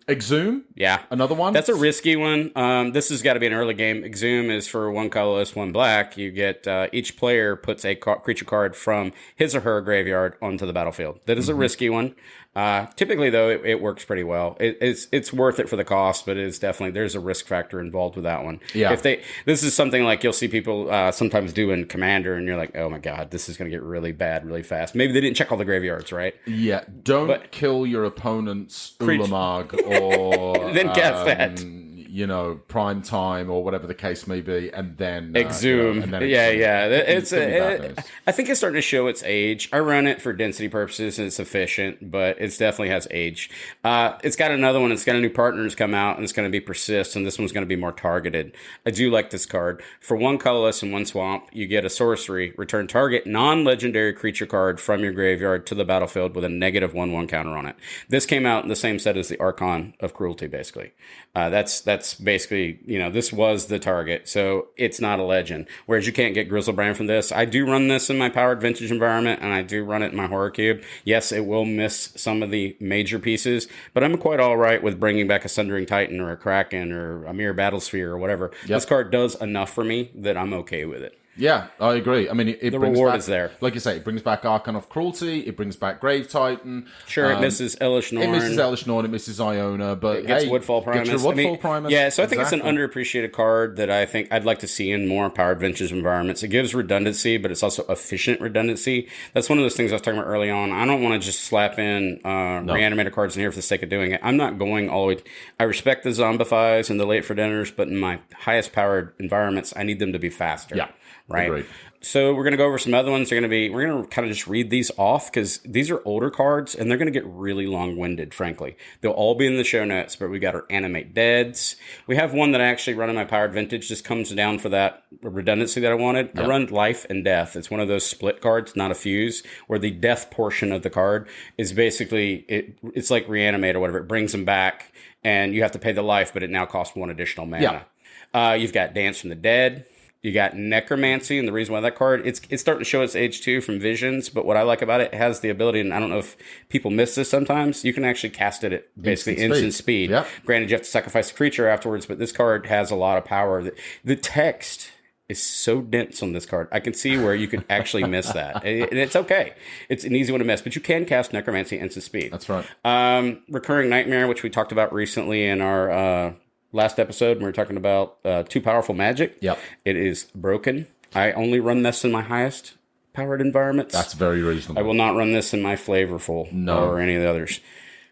Exhume. Yeah. Another one. That's a risky one. This has got to be an early game. Exhume is for 1 colorless, 1 black. You get each player puts a creature card from his or her graveyard onto the battlefield. That is a risky one. Typically, though, it works pretty well. It's worth it for the cost, but it's definitely, there's a risk factor involved with that one. Yeah. This is something like you'll see people sometimes do in Commander, and you're like, oh my god, this is going to get really bad really fast. Maybe they didn't check all the graveyards, right? Yeah. Don't kill your opponent's Ulamog or then cast that. Prime time or whatever the case may be, and then Exhume. Exhume. I think it's starting to show its age. I run it for density purposes, and it's efficient, but it definitely has age. It's got another one. It's got a new partners come out, and it's going to be persist, and this one's going to be more targeted. I do like this card. For 1 colorless and 1 swamp, you get a sorcery. Return target non-legendary creature card from your graveyard to the battlefield with a -1/1 counter on it. This came out in the same set as the Archon of Cruelty, basically. That's basically, this was the target, so it's not a legend. Whereas you can't get Grizzlebrand from this. I do run this in my Powered Vintage environment, and I do run it in my Horror Cube. Yes, it will miss some of the major pieces, but I'm quite all right with bringing back a Sundering Titan or a Kraken or a Mirror Battlesphere or whatever. Yep. This card does enough for me that I'm okay with it. Yeah, I agree. I mean, it the brings reward back, is there. Like you say, it brings back Archon of Cruelty. It brings back Grave Titan. Sure, it misses Elish Norn. It misses Iona, but it gets Woodfall Primus. Primus. Yeah, so I think it's an underappreciated card that I think I'd like to see in more Powered Vintage environments. It gives redundancy, but it's also efficient redundancy. That's one of those things I was talking about early on. I don't want to just slap in reanimator cards in here for the sake of doing it. I'm not going all the way. I respect the Zombifies and the late for dinners, but in my highest powered environments, I need them to be faster. Yeah, right. Agreed. So we're going to go over some other ones. We're going to kind of just read these off because these are older cards and they're going to get really long-winded, frankly. They'll all be in the show notes, but we got our Animate Deads. We have one that I actually run in my Powered Vintage, just comes down for that redundancy that I wanted. Yep. I run Life and Death. It's one of those split cards, not a fuse, where the death portion of the card is basically, it's like Reanimate or whatever. It brings them back and you have to pay the life, but it now costs 1 additional mana. Yeah. You've got Dance from the Dead. You got Necromancy, and the reason why that card, it's starting to show its age too from Visions, but what I like about it has the ability, and I don't know if people miss this sometimes, you can actually cast it at basically instant speed. Yep. Granted, you have to sacrifice the creature afterwards, but this card has a lot of power. The text is so dense on this card. I can see where you could actually miss that. And it's okay. It's an easy one to miss, but you can cast Necromancy instant speed. That's right. Recurring Nightmare, which we talked about recently in our last episode, we were talking about Too Powerful Magic. Yep. It is broken. I only run this in my highest powered environments. That's very reasonable. I will not run this in my flavorful or any of the others.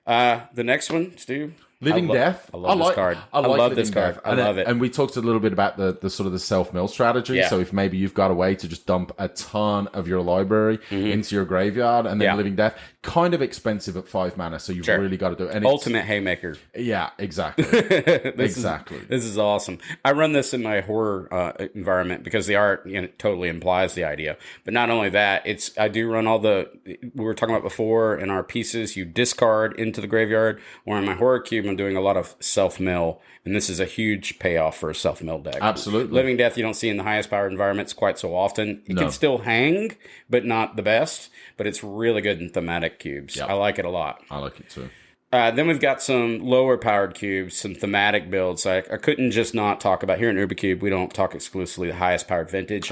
The next one, Stu. Living Death. I love this card. I like love Living this card. Death. I love it. And we talked a little bit about the sort of the self-mill strategy. Yeah. So if maybe you've got a way to just dump a ton of your library into your graveyard, and then Living Death, kind of expensive at 5 mana, so you've really got to do it. And Ultimate haymaker. Yeah, exactly. Exactly. This is awesome. I run this in my horror environment because the art totally implies the idea. But not only that, I do run all the we were talking about before in our pieces. You discard into the graveyard. Or in my horror cube, I'm doing a lot of self-mill, and this is a huge payoff for a self-mill deck. Absolutely. Living Death you don't see in the highest powered environments quite so often. It can still hang, but not the best. But it's really good in thematic cubes. Yep. I like it a lot. I like it too. Then we've got some lower powered cubes, some thematic builds. I couldn't just not talk about here in UberCube. We don't talk exclusively the highest powered vintage.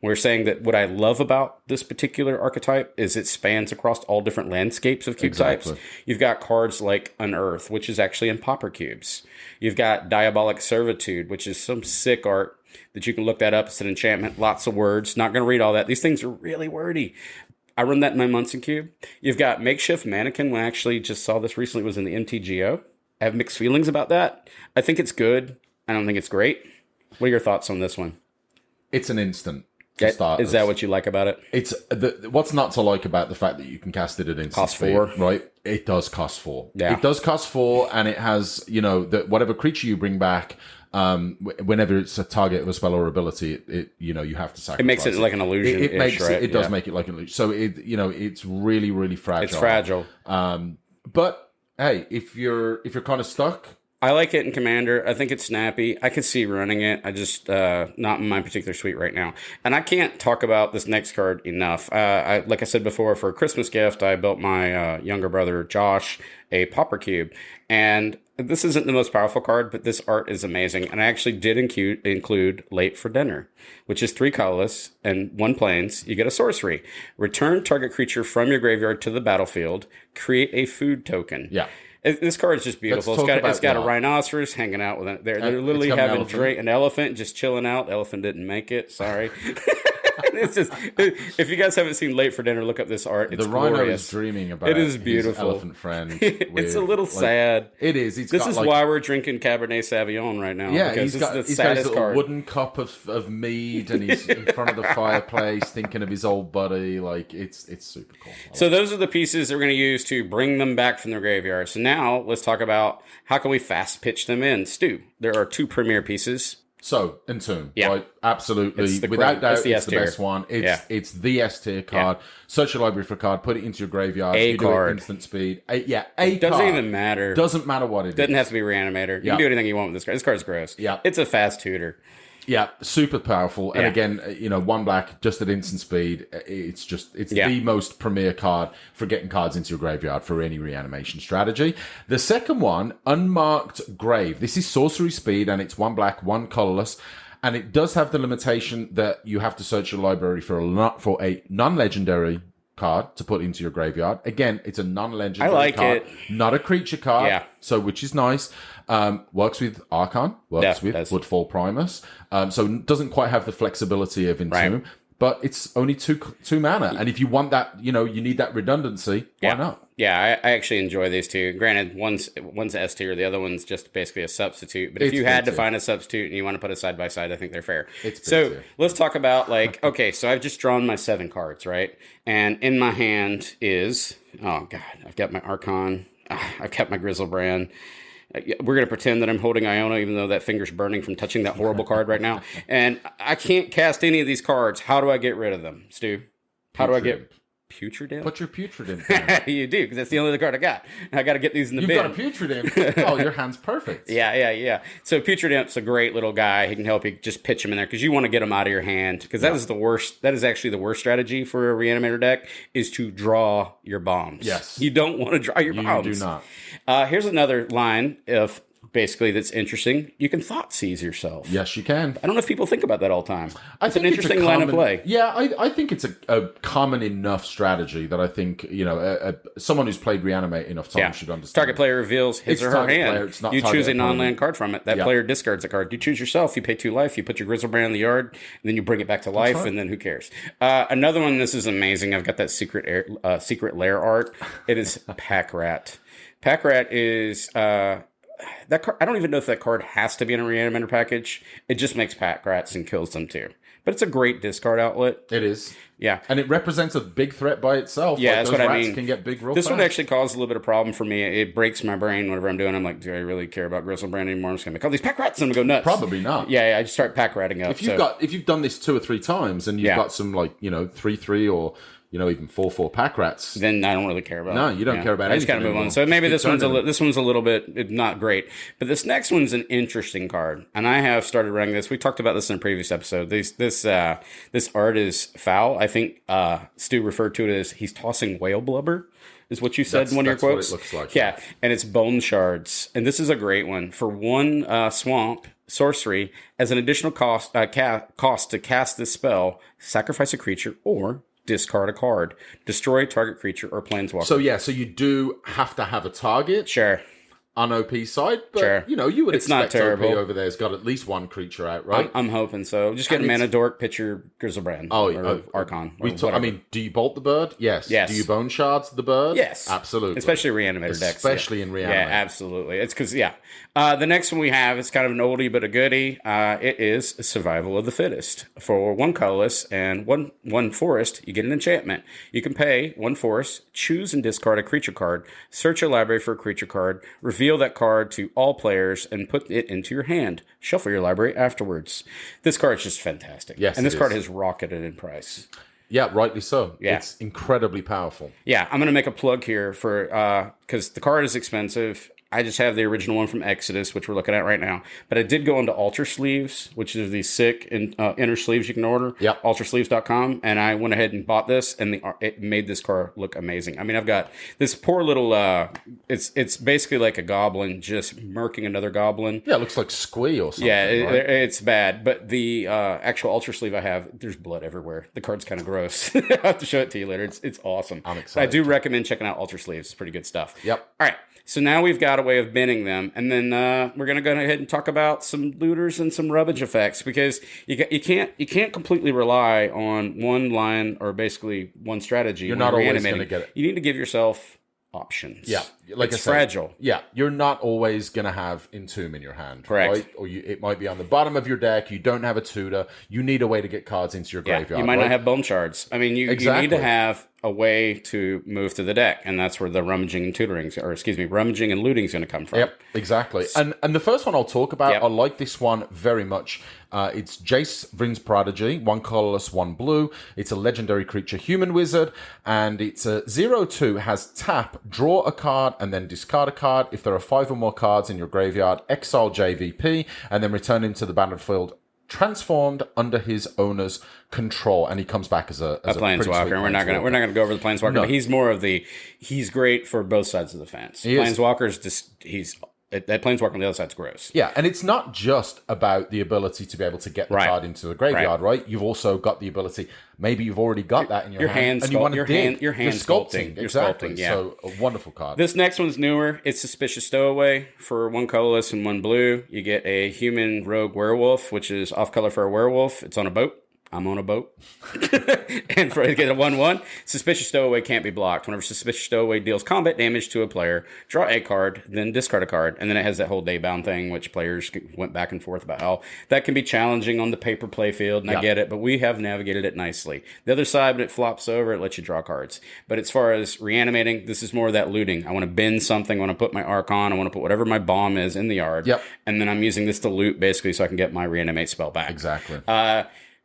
We're saying that what I love about this particular archetype is it spans across all different landscapes of cube types. You've got cards like Unearth, which is actually in pauper cubes. You've got Diabolic Servitude, which is some sick art that you can look that up. It's an enchantment, lots of words. Not going to read all that. These things are really wordy. I run that in my Munson Cube. You've got Makeshift Mannequin. We actually just saw this recently. It was in the MTGO. I have mixed feelings about that. I think it's good. I don't think it's great. What are your thoughts on this one? It's an instant. Is that what you like about it? It's what's not to like about the fact that you can cast it at instant cost speed, 4, right? It does cost 4. Yeah. It does cost 4, and it has whatever creature you bring back. Whenever it's a target of a spell or ability, you have to sacrifice. It makes it like an illusion. It does make it like an illusion. So it's really, really fragile. It's fragile. But hey, if you're kind of stuck, I like it in Commander. I think it's snappy. I could see running it. I just not in my particular suite right now. And I can't talk about this next card enough. Like I said before, for a Christmas gift, I built my younger brother Josh a pauper cube, and this isn't the most powerful card, but this art is amazing. And I actually did include Late for Dinner, which is 3 colorless and 1 plains. You get a sorcery. Return target creature from your graveyard to the battlefield. Create a food token. Yeah. This card is just beautiful. It's got a rhinoceros hanging out with it. They're literally having an elephant just chilling out. The elephant didn't make it. Sorry. It's just, if you guys haven't seen Late for Dinner, look up this art. It's glorious. Rhino is dreaming about it is beautiful. His elephant friend. It's a little sad. It is. This is why we're drinking Cabernet Sauvignon right now. Yeah, he's got his little wooden cup of mead, and he's in front of the fireplace thinking of his old buddy. Like it's super cool. So those are the pieces that we're going to use to bring them back from their graveyard. So now let's talk about how can we fast pitch them in. Stu, there are 2 premier pieces. So, Entomb, right? Absolutely. Without doubt, it's the best one. It's the S tier card. Search your library for a card, put it into your graveyard. You do it instant speed. It doesn't even matter. Doesn't matter what it is. Doesn't have to be reanimator. You can do anything you want with this card. This card's gross. Yeah. It's a fast tutor. Yeah, super powerful. And again, 1 black, just at instant speed. It's the most premier card for getting cards into your graveyard for any reanimation strategy. The second one, Unmarked Grave. This is sorcery speed, and it's 1 black, 1 colorless. And it does have the limitation that you have to search your library for a non-legendary card to put into your graveyard. Again, it's a non-legendary card, not a creature card. Yeah. So, which is nice. Works with Archon, works with Woodfall Primus. So it doesn't quite have the flexibility of Entomb, but it's only two mana. And if you want that, you need that redundancy, why not? Yeah, I actually enjoy these 2. Granted, one's S tier, the other one's just basically a substitute. But if you had to find a substitute and you want to put it side by side, I think they're fair. So let's talk about so I've just drawn my 7 cards, right? And in my hand is, I've got my Archon, I've got my Grizzlebrand. We're going to pretend that I'm holding Iona, even though that finger's burning from touching that horrible card right now. And I can't cast any of these cards. How do I get rid of them, Stu? How do I get Putrid Imp? Put your Putrid Imp. You do, because that's the only other card I got. I got to get these in the bin. You've got a Putrid Imp. Oh, your hand's perfect. Yeah. So Putrid Imp's a great little guy. He can help you just pitch him in there, because you want to get him out of your hand. Because that is the worst. That is actually the worst strategy for a reanimator deck, is to draw your bombs. Yes. You don't want to draw your bombs. You do not. Here's another line of basically that's interesting. You can thought seize yourself. Yes, you can. I don't know if people think about that all the time. It's an interesting line of play. Yeah, I think it's a common enough strategy that I think, someone who's played Reanimate enough times should understand. Target player reveals his or her hand. You choose a non-land card from it. That player discards a card. You choose yourself. You pay 2 life. You put your Grizzlebrand in the yard, and then you bring it back to life, and then who cares? Another one, this is amazing. I've got that secret lair art. It is Pack Rat. Pack Rat is... that card, I don't even know if that card has to be in a reanimator package. It just makes pack rats and kills them too. But it's a great discard outlet. It is. Yeah. And it represents a big threat by itself. Yeah, like, that's those what I rats mean. Can get big real This fast. one actually caused a little bit of problem for me. It breaks my brain whenever I'm doing. I'm like, do I really care about Grizzle Brand anymore? I'm just gonna make all these pack rats and I'm gonna go nuts. Probably not. Yeah, I just start pack ratting up. If you've done this 2 or 3 times and you've got some 3/3 or even 4/4 pack rats, then I don't really care about. No, you don't care about. I just gotta move on. So maybe this one's a little bit not great, but this next one's an interesting card, and I have started running this. We talked about this in a previous episode. This art is foul. I think Stu referred to it as he's tossing whale blubber. Is what you said in one of your quotes. What it looks like. Yeah, and it's bone shards, and this is a great one for 1 swamp sorcery as an additional cost to cast this spell. Sacrifice a creature or discard a card. Destroy target creature or planeswalker. So you do have to have a target. Sure. On OP side, but sure. You would it's expect not terrible. OP over there's got at least 1 creature out, right? I'm hoping so. Just get a mana dork, pitcher, Grizzlebrand, or Archon. Do you bolt the bird? Yes. Yes. Do you bone shards the bird? Yes. Absolutely. Especially reanimator decks. Especially in reanimator. Yeah, absolutely. It's because, the next one we have is kind of an oldie but a goodie. It is Survival of the Fittest. For 1 colorless and one forest, you get an enchantment. You can pay 1 forest, choose and discard a creature card, search your library for a creature card, reveal that card to all players, and put it into your hand. Shuffle your library afterwards. This card is just fantastic. Yes, and this card has rocketed in price. Yeah, rightly so. Yeah. It's incredibly powerful. Yeah, I'm going to make a plug here for, because the card is expensive. I just have the original one from Exodus, which we're looking at right now. But I did go into Ultra Sleeves, which is the sick inner sleeves you can order. Yep. Ultrasleeves.com. And I went ahead and bought this, and it made this card look amazing. I mean, I've got this poor little, it's basically like a goblin just murking another goblin. Yeah, it looks like Squee or something. Yeah, right? it's bad. But the actual Ultra Sleeve I have, there's blood everywhere. The card's kind of gross. I'll have to show it to you later. It's awesome. I'm excited. I do recommend checking out Ultra Sleeves. It's pretty good stuff. Yep. All right. So now we've got a way of binning them, and then we're going to go ahead and talk about some looters and some rubbish effects, because you can't completely rely on one line or basically one strategy. You're not always going to get it. You need to give yourself options. Yeah, like it's fragile. Yeah, you're not always going to have Entomb in your hand. Correct. Right? Or it might be on the bottom of your deck. You don't have a tutor. You need a way to get cards into your graveyard. You might not have bone shards. I mean, you need to have a way to move to the deck, and that's where the rummaging and rummaging and looting is going to come from. Yep, exactly. And the first one I'll talk about, Yep. I like this one very much. It's Jace Vryn's Prodigy, 1 colorless, 1 blue. It's a legendary creature human wizard, and it's a 0/2, has tap, draw a card, and then discard a card. If there are 5 or more cards in your graveyard, exile JVP, and then return him to the battlefield transformed under his owner's control, and he comes back as a planeswalker. And we're not gonna go over the planeswalker, but he's more of he's great for both sides of the fence. Planeswalker's that planeswalker on the other side's gross. Yeah, and it's not just about the ability to be able to get the card into the graveyard, right? You've also got the ability. Maybe you've already got that in your hand, and you want to dig. Your hand sculpting. Exactly. Yeah. So a wonderful card. This next one's newer. It's Suspicious Stowaway. For 1 colorless and 1 blue, you get a human rogue werewolf, which is off color for a werewolf. It's on a boat. I'm on a boat. And for get a 1/1, Suspicious Stowaway can't be blocked. Whenever Suspicious Stowaway deals combat damage to a player, draw a card, then discard a card. And then it has that whole daybound thing, which players went back and forth about how that can be challenging on the paper play field, and I get it, but we have navigated it nicely. The other side, when it flops over, it lets you draw cards. But as far as reanimating, this is more of that looting. I want to bend something, I want to put my Archon, I want to put whatever my bomb is in the yard. Yep. And then I'm using this to loot, basically, so I can get my reanimate spell back. Exactly.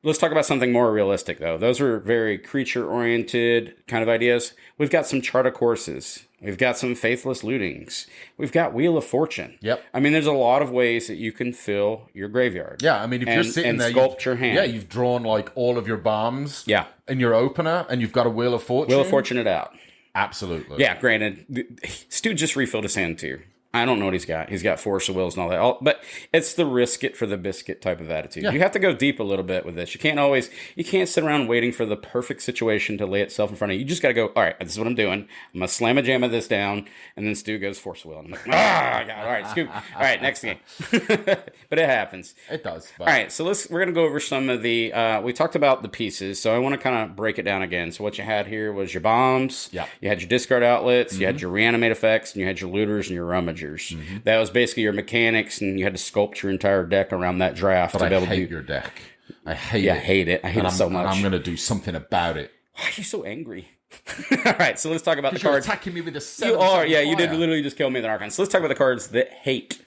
Let's talk about something more realistic, though. Those are very creature-oriented kind of ideas. We've got some Chart of Courses. We've got some Faithless Lootings. We've got Wheel of Fortune. Yep. I mean, there's a lot of ways that you can fill your graveyard. Yeah, I mean, if you're sitting there, sculpt your hand. Yeah, you've drawn like all of your bombs. Yeah. In your opener, and you've got a Wheel of Fortune. Wheel of Fortune it out. Absolutely. Yeah, granted, Stu just refilled his hand, too. I don't know what he's got. He's got Force of Wills and all that. But it's the risk it for the biscuit type of attitude. Yeah. You have to go deep a little bit with this. You can't sit around waiting for the perfect situation to lay itself in front of you. You just got to go, all right, this is what I'm doing. I'm going to slam a jam of this down. And then Stu goes Force of Will. And I'm like, God, all right, scoop. All right, next game. But it happens. It does. But. All right, so we're going to go over some of the, we talked about the pieces. So I want to kind of break it down again. So what you had here was your bombs. Yeah. You had your discard outlets. Mm-hmm. You had your reanimate effects. And you had your looters and your rummagers. changers. That was basically your mechanics, and you had to sculpt your entire deck around that draft But to be I able to hate do. your deck. I hate Yeah, it. I hate it. I hate it so much. And I'm going to do something about it. Why are you so angry? All right, so let's talk about the You're cards. attacking me with a 7. You are, yeah. You did literally just kill me with an Archon. So let's talk about the cards that hate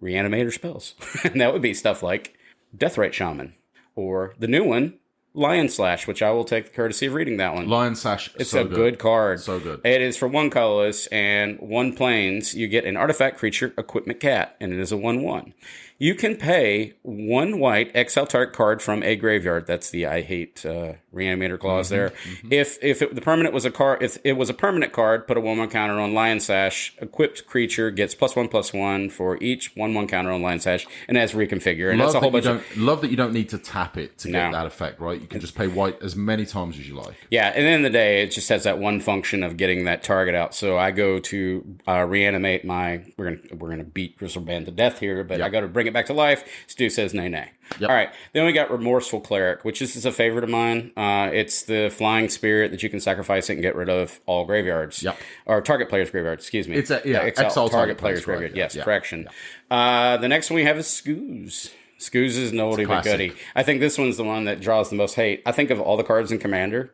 reanimator spells. And that would be stuff like Deathrite Shaman, or the new one, Lion Slash, which I will take the courtesy of reading that one. Lion Slash, It's so a good card. So good. It is for 1 colorless and 1 plains. You get an artifact creature, Equipment Cat, and it is a 1/1. You can pay 1 white, exile target card from a graveyard. That's the I hate reanimator clause there. If the permanent was a card, if it was a permanent card, put a 1/1 counter on Lion Sash. Equipped creature gets +1/+1 for each 1/1 counter on Lion Sash, and that's reconfigure. And that's a whole bunch of. Love that you don't need to tap it to get No. that effect, right? You can just pay white as many times as you like. Yeah, and at the end of the day, it just has that one function of getting that target out. So I go to reanimate my. We're gonna beat Grizzleband to death here, but I go to bring it back to life. Stu says nay nay. Yep. All right, then we got Remorseful Cleric, which is a favorite of mine. It's the flying spirit that you can sacrifice it and get rid of all graveyards. Yep. Or target player's graveyard. Excuse me. It's exile target player's right, graveyard. Yes, yeah. correction. The next one we have is Scours. Scours is an oldie but goodie. I think this one's the one that draws the most hate. I think of all the cards in Commander,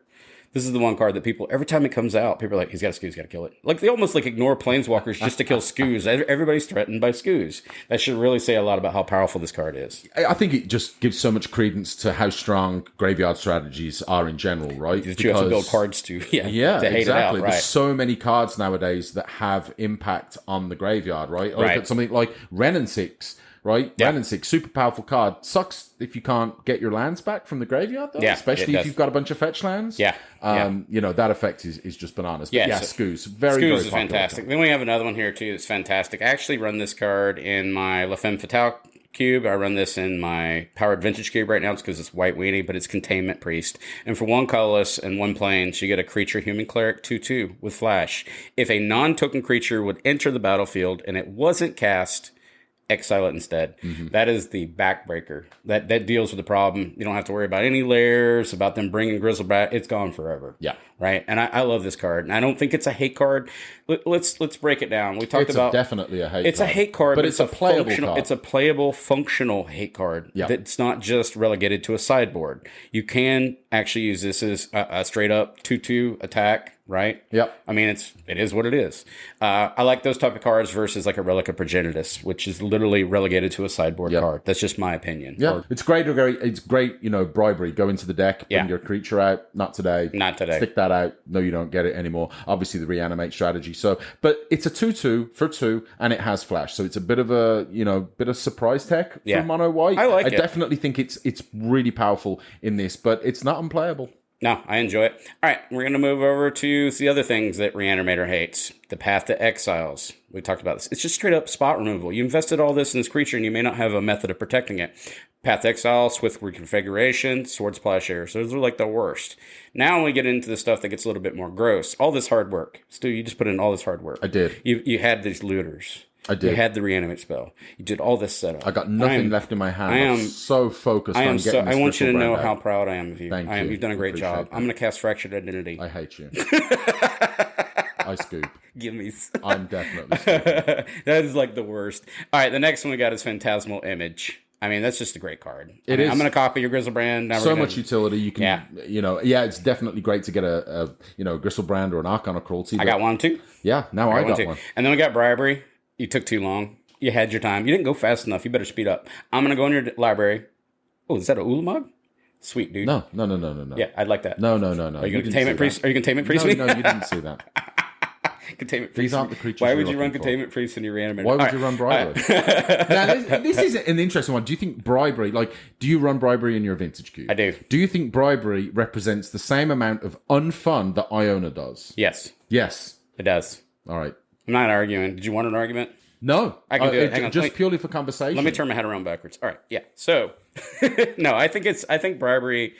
this is the one card that people, every time it comes out, people are like, he's got a Scours, got to kill it. Like, they almost like ignore Planeswalkers just to kill Scours. Everybody's threatened by Scours. That should really say a lot about how powerful this card is. I think it just gives so much credence to how strong graveyard strategies are in general, right? That you have to build cards to, to hate exactly. it out, right? There's so many cards nowadays that have impact on the graveyard, right? Look Right. at something like Ren and 6. Right, Yeah. Ren and 6, super powerful card. Sucks if you can't get your lands back from the graveyard, though. Yeah, especially it if does. you've got a bunch of fetch lands. Yeah, You know, that effect is just bananas. But Yeah, so Scours, very Scours is popular fantastic. card. Then we have another one here, too, that's fantastic. I actually run this card in my La Femme Fatale cube. I run this in my Powered Vintage cube right now. It's because it's white weenie, but it's Containment Priest. And for 1 colorless and 1 plains, you get a creature human cleric 2/2 with flash. If a non-token creature would enter the battlefield and it wasn't cast, exile it instead. That is the backbreaker. That deals with the problem. You don't have to worry about any layers, about them bringing Grizzle back. It's gone forever. Yeah. Right? And I love this card. And I don't think it's a hate card. Let's break it down. We talked about... definitely a hate It's card. a hate card, but it's a playable functional, card. It's a playable, functional hate card. Yeah. That's not just relegated to a sideboard. You can actually use this as a straight up 2/2 attack, right? Yep. I mean, it is what it is. I like those type of cards versus like a Relic of Progenitus, which is literally relegated to a sideboard card. That's just my opinion. Yeah, it's great. It's great. You know, bribery. Go into the deck, bring your creature out. Not today. Not today. Stick that out. No, you don't get it anymore. Obviously, the reanimate strategy. So, but it's a 2/2 for 2, and it has flash. So it's a bit of a bit of surprise tech for mono white. I like it. I definitely think it's really powerful in this, but it's not unplayable. No, I enjoy it. All right, we're going to move over to the other things that Reanimator hates. The Path to Exiles. We talked about this. It's just straight up spot removal. You invested all this in this creature, and you may not have a method of protecting it. Path to Exile, Swift Reconfiguration, Sword Plowshares. Those are like the worst. Now we get into the stuff that gets a little bit more gross. All this hard work. Stu, you just put in all this hard work. I did. You had these looters. I did. You had the reanimate spell. You did all this setup. I got nothing left in my hand. I'm so focused on getting this I want you to crystal know brand how out. proud I am of you. Thank you. You've done a great Appreciate job. that. I'm going to cast Fractured Identity. I hate you. I scoop. Gimmies. I'm definitely scooping. That is like the worst. All right, the next one we got is Phantasmal Image. I mean, that's just a great card. It is. I'm going to copy your Grizzlebrand. Now So much utility. You can, Yeah. it's definitely great to get a Grizzlebrand or an Archon or Cruelty. I got one too. Yeah, now I got too. one. And then we got Bribery. You took too long. You had your time. You didn't go fast enough. You better speed up. I'm going to go in your library. Oh, is that a Ulamog? Sweet, dude. No. Yeah, I'd like that. No. Are you going to Containment Priest? Are you Containment Priest me? No, you didn't see that. Containment These Priest. aren't the creatures Why you're would you run looking for. Containment Priest in your Reanimator? Why would All you right. run Bribery? Now, this is an interesting one. Do you think Bribery, do you run Bribery in your Vintage Cube? I do. Do you think Bribery represents the same amount of unfun that Iona does? Yes, Yes. it does. All right. I'm not arguing. Did you want an argument? No. I can do it. Hang on. Just Wait. purely for conversation. Let me turn my head around backwards. All right. Yeah. So, no, I think Bribery.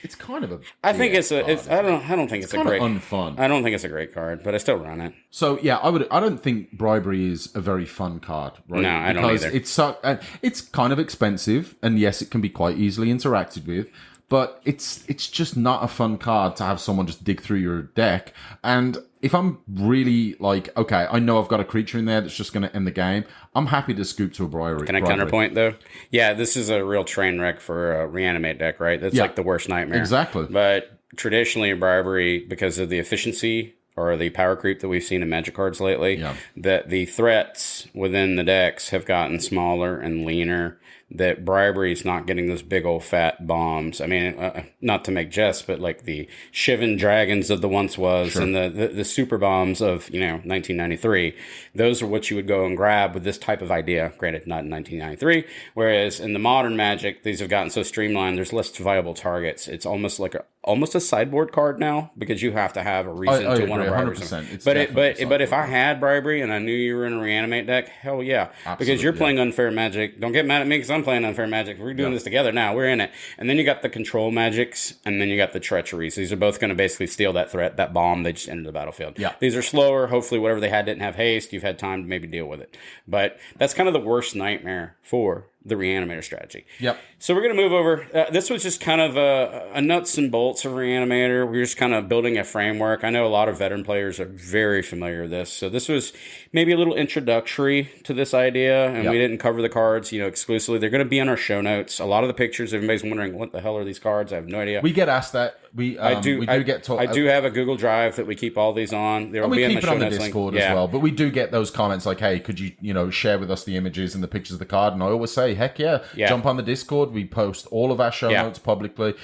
It's kind of a. I think BS it's. card. I don't think it's a kind great. of unfun. I don't think it's a great card, but I still run it. So yeah, I don't think Bribery is a very fun card, right? No, I don't because either. it's kind of expensive, and yes, it can be quite easily interacted with, but it's just not a fun card to have someone just dig through your deck. And if I'm really like, okay, I know I've got a creature in there that's just going to end the game, I'm happy to scoop to a bribery. Can I counterpoint, though? Yeah, this is a real train wreck for a reanimate deck, right? That's like the worst nightmare. Exactly. But traditionally, bribery, because of the efficiency or the power creep that we've seen in Magic cards lately, that the threats within the decks have gotten smaller and leaner, that bribery is not getting those big old fat bombs. I mean, not to make jests, but like the Shivan Dragons of the once was and the super bombs of, 1993, those are what you would go and grab with this type of idea. Granted, not in 1993. Whereas in the modern Magic, these have gotten so streamlined, there's less viable targets. It's almost like almost a sideboard card now, because you have to have a reason to want to bribe. 100%. But if I had bribery and I knew you were in a reanimate deck, hell yeah. Absolutely, because you're playing unfair Magic. Don't get mad at me because I'm playing unfair Magic. We're doing this together now. We're in it. And then you got the control magics, and then you got the treacheries. These are both going to basically steal that threat, that bomb. They just entered the battlefield. Yeah. These are slower. Hopefully whatever they had didn't have haste. You've had time to maybe deal with it. But that's kind of the worst nightmare for the reanimator strategy. Yep. So we're going to move over. This was just kind of a nuts and bolts of reanimator. We're just kind of building a framework. I know a lot of veteran players are very familiar with this. So this was maybe a little introductory to this idea, and we didn't cover the cards, exclusively. They're going to be in our show notes. A lot of the pictures, everybody's wondering, what the hell are these cards? I have no idea. We get asked that. I do have a Google Drive that we keep all these on. There will be in the show notes. We keep it on the Discord as well. But we do get those comments like, hey, could you, share with us the images and the pictures of the card? And I always say, heck yeah. Jump on the Discord. We post all of our show notes publicly,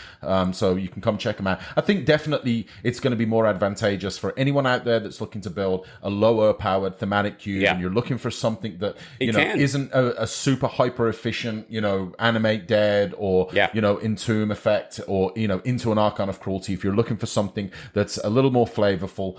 so you can come check them out. I think definitely it's going to be more advantageous for anyone out there that's looking to build a lower powered thematic cube, and you're looking for something that isn't a super hyper efficient, animate dead or entomb effect or into an Archon of Cruelty. If you're looking for something that's a little more flavorful,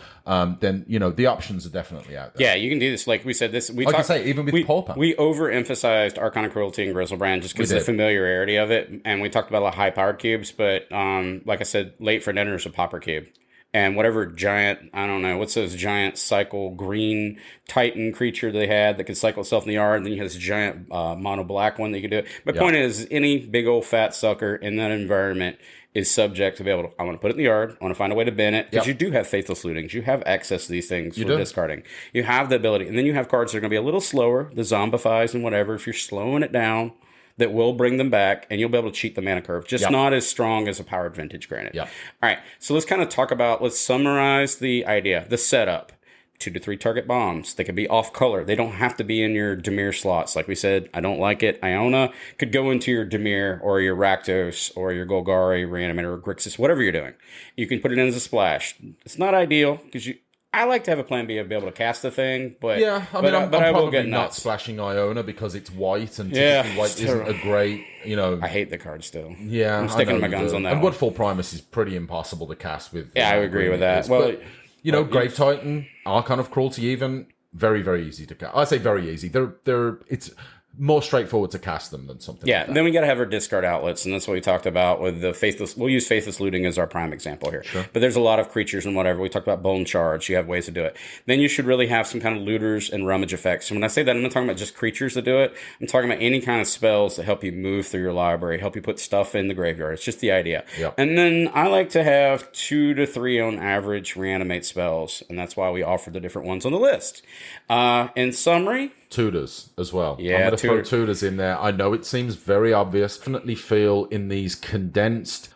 then the options are definitely out there. Yeah, you can do this. Like we said, even with Pauper, we overemphasized Archon of Cruelty and Grizzlebrand just because of the familiarity of it, and we talked about a lot of high powered cubes. But like I said, late for dinner is a popper cube. And whatever giant, I don't know, what's those giant cycle green Titan creature they had that could cycle itself in the yard? And then you have this giant mono black one that you could do. My point is, any big old fat sucker in that environment is subject to be able to, I want to put it in the yard, I want to find a way to bin it, because you do have Faithless Lootings. You have access to these things for discarding. You have the ability. And then you have cards that are going to be a little slower, the Zombifies and whatever. If you're slowing it down, that will bring them back, and you'll be able to cheat the mana curve. Just not as strong as a powered vintage, granted. All right, so let's kind of talk about, let's summarize the idea, the setup. 2 to 3 target bombs. They could be off color. They don't have to be in your Dimir slots. Like we said, I don't like it. Iona could go into your Dimir or your Rakdos or your Golgari, Reanimator, or Grixis, whatever you're doing. You can put it in as a splash. It's not ideal because I like to have a plan B of be able to cast the thing, but I'm probably not splashing Iona because it's white, and typically white isn't a great, I hate the card still. Yeah, I'm sticking my guns on that. And Woodfall Primus is pretty impossible to cast with. Yeah, I agree with that. Well, but, Grave Titan, Archon of Cruelty, even very, very easy to cast. I say very easy. It's more straightforward to cast them than something like that. Then we got to have our discard outlets, and that's what we talked about with the Faithless. We'll use Faithless Looting as our prime example here. Sure. But there's a lot of creatures and whatever. We talked about Bone Charge. You have ways to do it. Then you should really have some kind of looters and rummage effects. And when I say that, I'm not talking about just creatures that do it. I'm talking about any kind of spells that help you move through your library, help you put stuff in the graveyard. It's just the idea. Yep. And then I like to have 2 to 3 on average reanimate spells, and that's why we offer the different ones on the list. In summary, tutors as well. Yeah, I'm going to throw tutors in there. I know it seems very obvious. Definitely feel in these condensed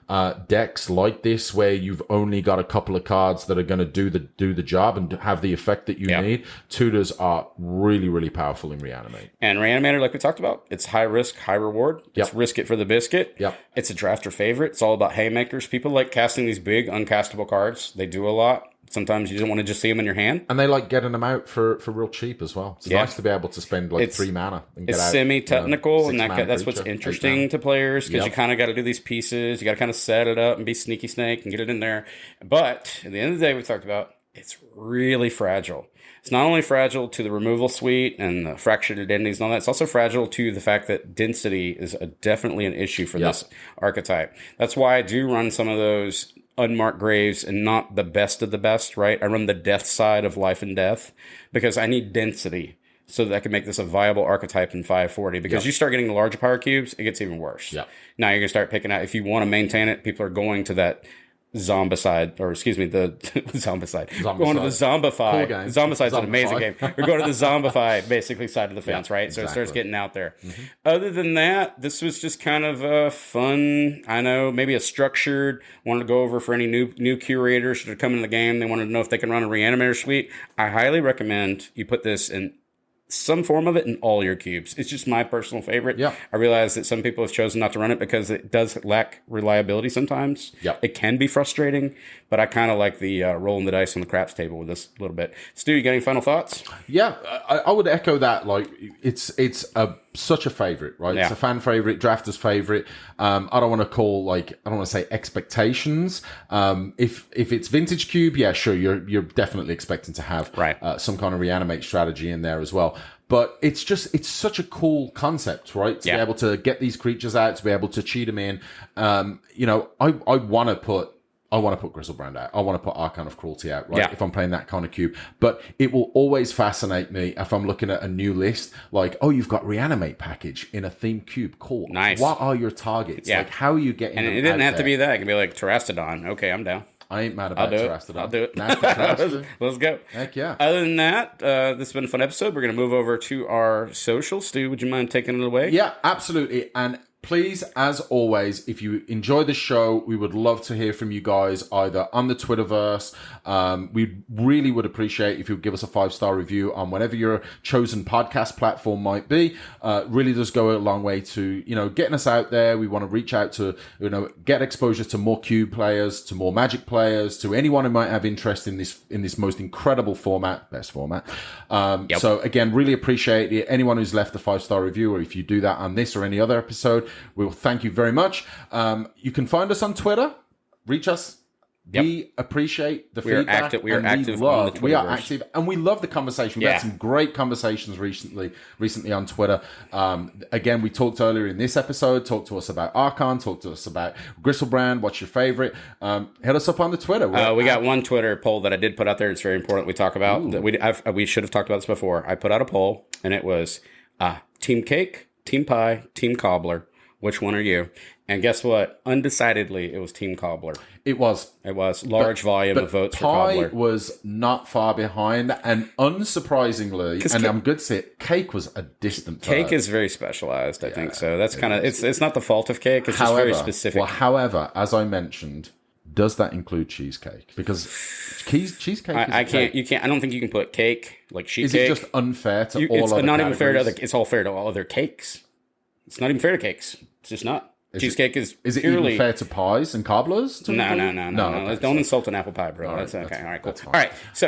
decks like this, where you've only got a couple of cards that are going to do the job and have the effect that you need. Tutors are really, really powerful in Reanimate. And Reanimator, like we talked about, it's high risk, high reward. It's risk it for the biscuit. It's a drafter favorite. It's all about haymakers. People like casting these big uncastable cards. They do a lot. Sometimes you don't want to just see them in your hand. And they like getting them out for real cheap as well. It's nice to be able to spend 3 mana. And it's semi-technical, and that's what's interesting to players, because you kind of got to do these pieces. You got to kind of set it up and be sneaky snake and get it in there. But at the end of the day, we talked about, it's really fragile. It's not only fragile to the removal suite and the fractured identities and all that, it's also fragile to the fact that density is definitely an issue for this archetype. That's why I do run some of those unmarked graves and not the best of the best, right? I run the death side of life and death because I need density so that I can make this a viable archetype in 540. Because you start getting the larger power cubes, it gets even worse. Now you're going to start picking out, if you want to maintain it, people are going to that Zombicide, or excuse me, the Zombicide. Going to the Zombify. Cool game. Zombicide's an amazing Zombify. game. We're going to the Zombify, basically, side of the fence, right? So it starts getting out there. Other than that, this was just kind of a fun, I know, maybe a structured, wanted to go over for any new curators that are coming in the game. They wanted to know if they can run a reanimator suite. I highly recommend you put this in some form of it in all your cubes. It's just my personal favorite. Yeah. I realize that some people have chosen not to run it because it does lack reliability sometimes. Yeah. It can be frustrating, but I kind of like the rolling the dice on the craps table with this a little bit. Stu, you got any final thoughts? Yeah, I would echo that. Like, it's such a favorite, right? Yeah. It's a fan favorite, drafters favorite. I don't want to say expectations. If it's vintage cube, yeah, sure, you're definitely expecting to have some kind of reanimate strategy in there as well. But it's such a cool concept, right? To be able to get these creatures out, to be able to cheat them in. I want to put Grizzlebrand out. I want to put Archon of Cruelty out, right? Yeah. If I'm playing that kind of cube. But it will always fascinate me if I'm looking at a new list, like, oh, you've got Reanimate package in a themed cube. Cool. Nice. What are your targets? Yeah. Like, how are you getting And them it didn't out have to there? be that. It can be like Terastodon. Okay, I'm down. I ain't mad about I'll do it. Terastodon. I'll do it. Nasty Terastodon. Let's go. Heck yeah. Other than that, this has been a fun episode. We're going to move over to our social. Stu, would you mind taking it away? Yeah, absolutely. And please, as always, if you enjoy the show, we would love to hear from you guys either on the Twitterverse. We really would appreciate if you would give us a 5-star review on whatever your chosen podcast platform might be. Really does go a long way to, getting us out there. We want to reach out to, get exposure to more Cube players, to more Magic players, to anyone who might have interest in this most incredible format, best format. So again, really appreciate it. Anyone who's left a 5-star review, or if you do that on this or any other episode, we will thank you very much. You can find us on Twitter. Reach us. Yep. We appreciate the We are feedback. active. We are and active we on the love, We are Twitterverse. active, and we love the conversation. We've had some great conversations recently on Twitter. Again, we talked earlier in this episode. Talk to us about Archon. Talk to us about Grizzlebrand. What's your favorite? Hit us up on the Twitter. We got one Twitter poll that I did put out there. It's very important we talk about. That we should have talked about this before. I put out a poll, and it was Team Cake, Team Pie, Team Cobbler. Which one are you? And guess what? Undecidedly, it was Team Cobbler. It was. Large volume of votes for Cobbler. Pie was not far behind, and unsurprisingly, and I'm good to say it, Cake was a distant third. Cake is very specialized, I think. So that's kind of, it's not the fault of Cake. It's just very specific. However, as I mentioned, does that include cheesecake? Because cheesecake you can't, I don't think you can put cake, like sheet Is cake. it just unfair to all it's other not even fair to categories? it's all fair to all other cakes. It's not even fair to cakes. It's just not. Cheesecake is it purely... even fair to pies and cobblers? No. Okay, Don't insult an apple pie, bro. That's okay. All right, cool. All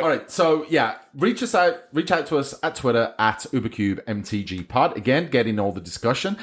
right, so yeah, reach out to us at Twitter at UberCubeMTGPod. Again, get in all the discussion.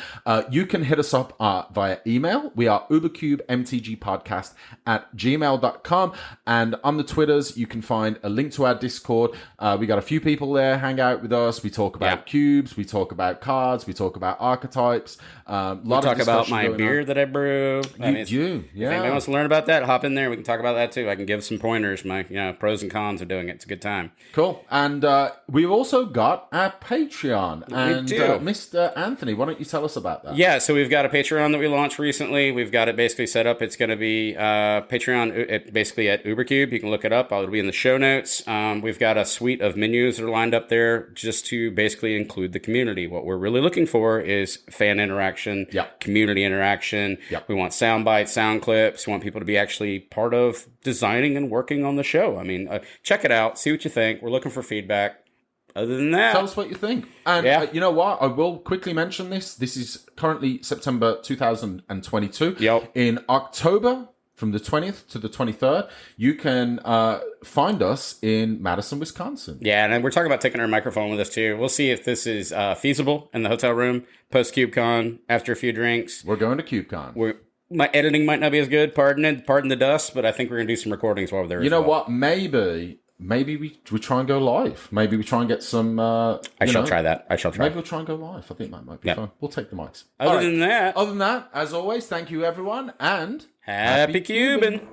You can hit us up via email. We are UberCubeMTGPodcast at gmail.com. And on the Twitters, you can find a link to our Discord. We got a few people there, hang out with us. We talk about cubes, we talk about cards, we talk about archetypes. We talk about my beer that I brew. If anybody wants to learn about that, hop in there. We can talk about that too. I can give some pointers, my pros and cons of doing it. It's a good time. Cool. And we've also got our Patreon. And Mr. Anthony, why don't you tell us about that? Yeah, so we've got a Patreon that we launched recently. We've got it basically set up. It's going to be Patreon basically at UberCube. You can look it up. It'll be in the show notes. We've got a suite of menus that are lined up there just to basically include the community. What we're really looking for is fan interaction, community interaction. We want sound bites, sound clips. We want people to be actually part of designing and working on the show. I mean, check it out. See what you think. We're looking for feedback. Other than that, tell us what you think. And you know what? I will quickly mention this. This is currently September 2022. In October, from the 20th to the 23rd, you can find us in Madison, Wisconsin. Yeah, and we're talking about taking our microphone with us too. We'll see if this is feasible in the hotel room post CubeCon after a few drinks. We're going to CubeCon. My editing might not be as good. Pardon the dust, but I think we're gonna do some recordings while we're there. You know what? Maybe we try and go live. Maybe we try and get some... I shall try that. Maybe we'll try and go live. I think that might be fun. We'll take the mics. Other than that, as always, thank you, everyone, and... Happy Cubing!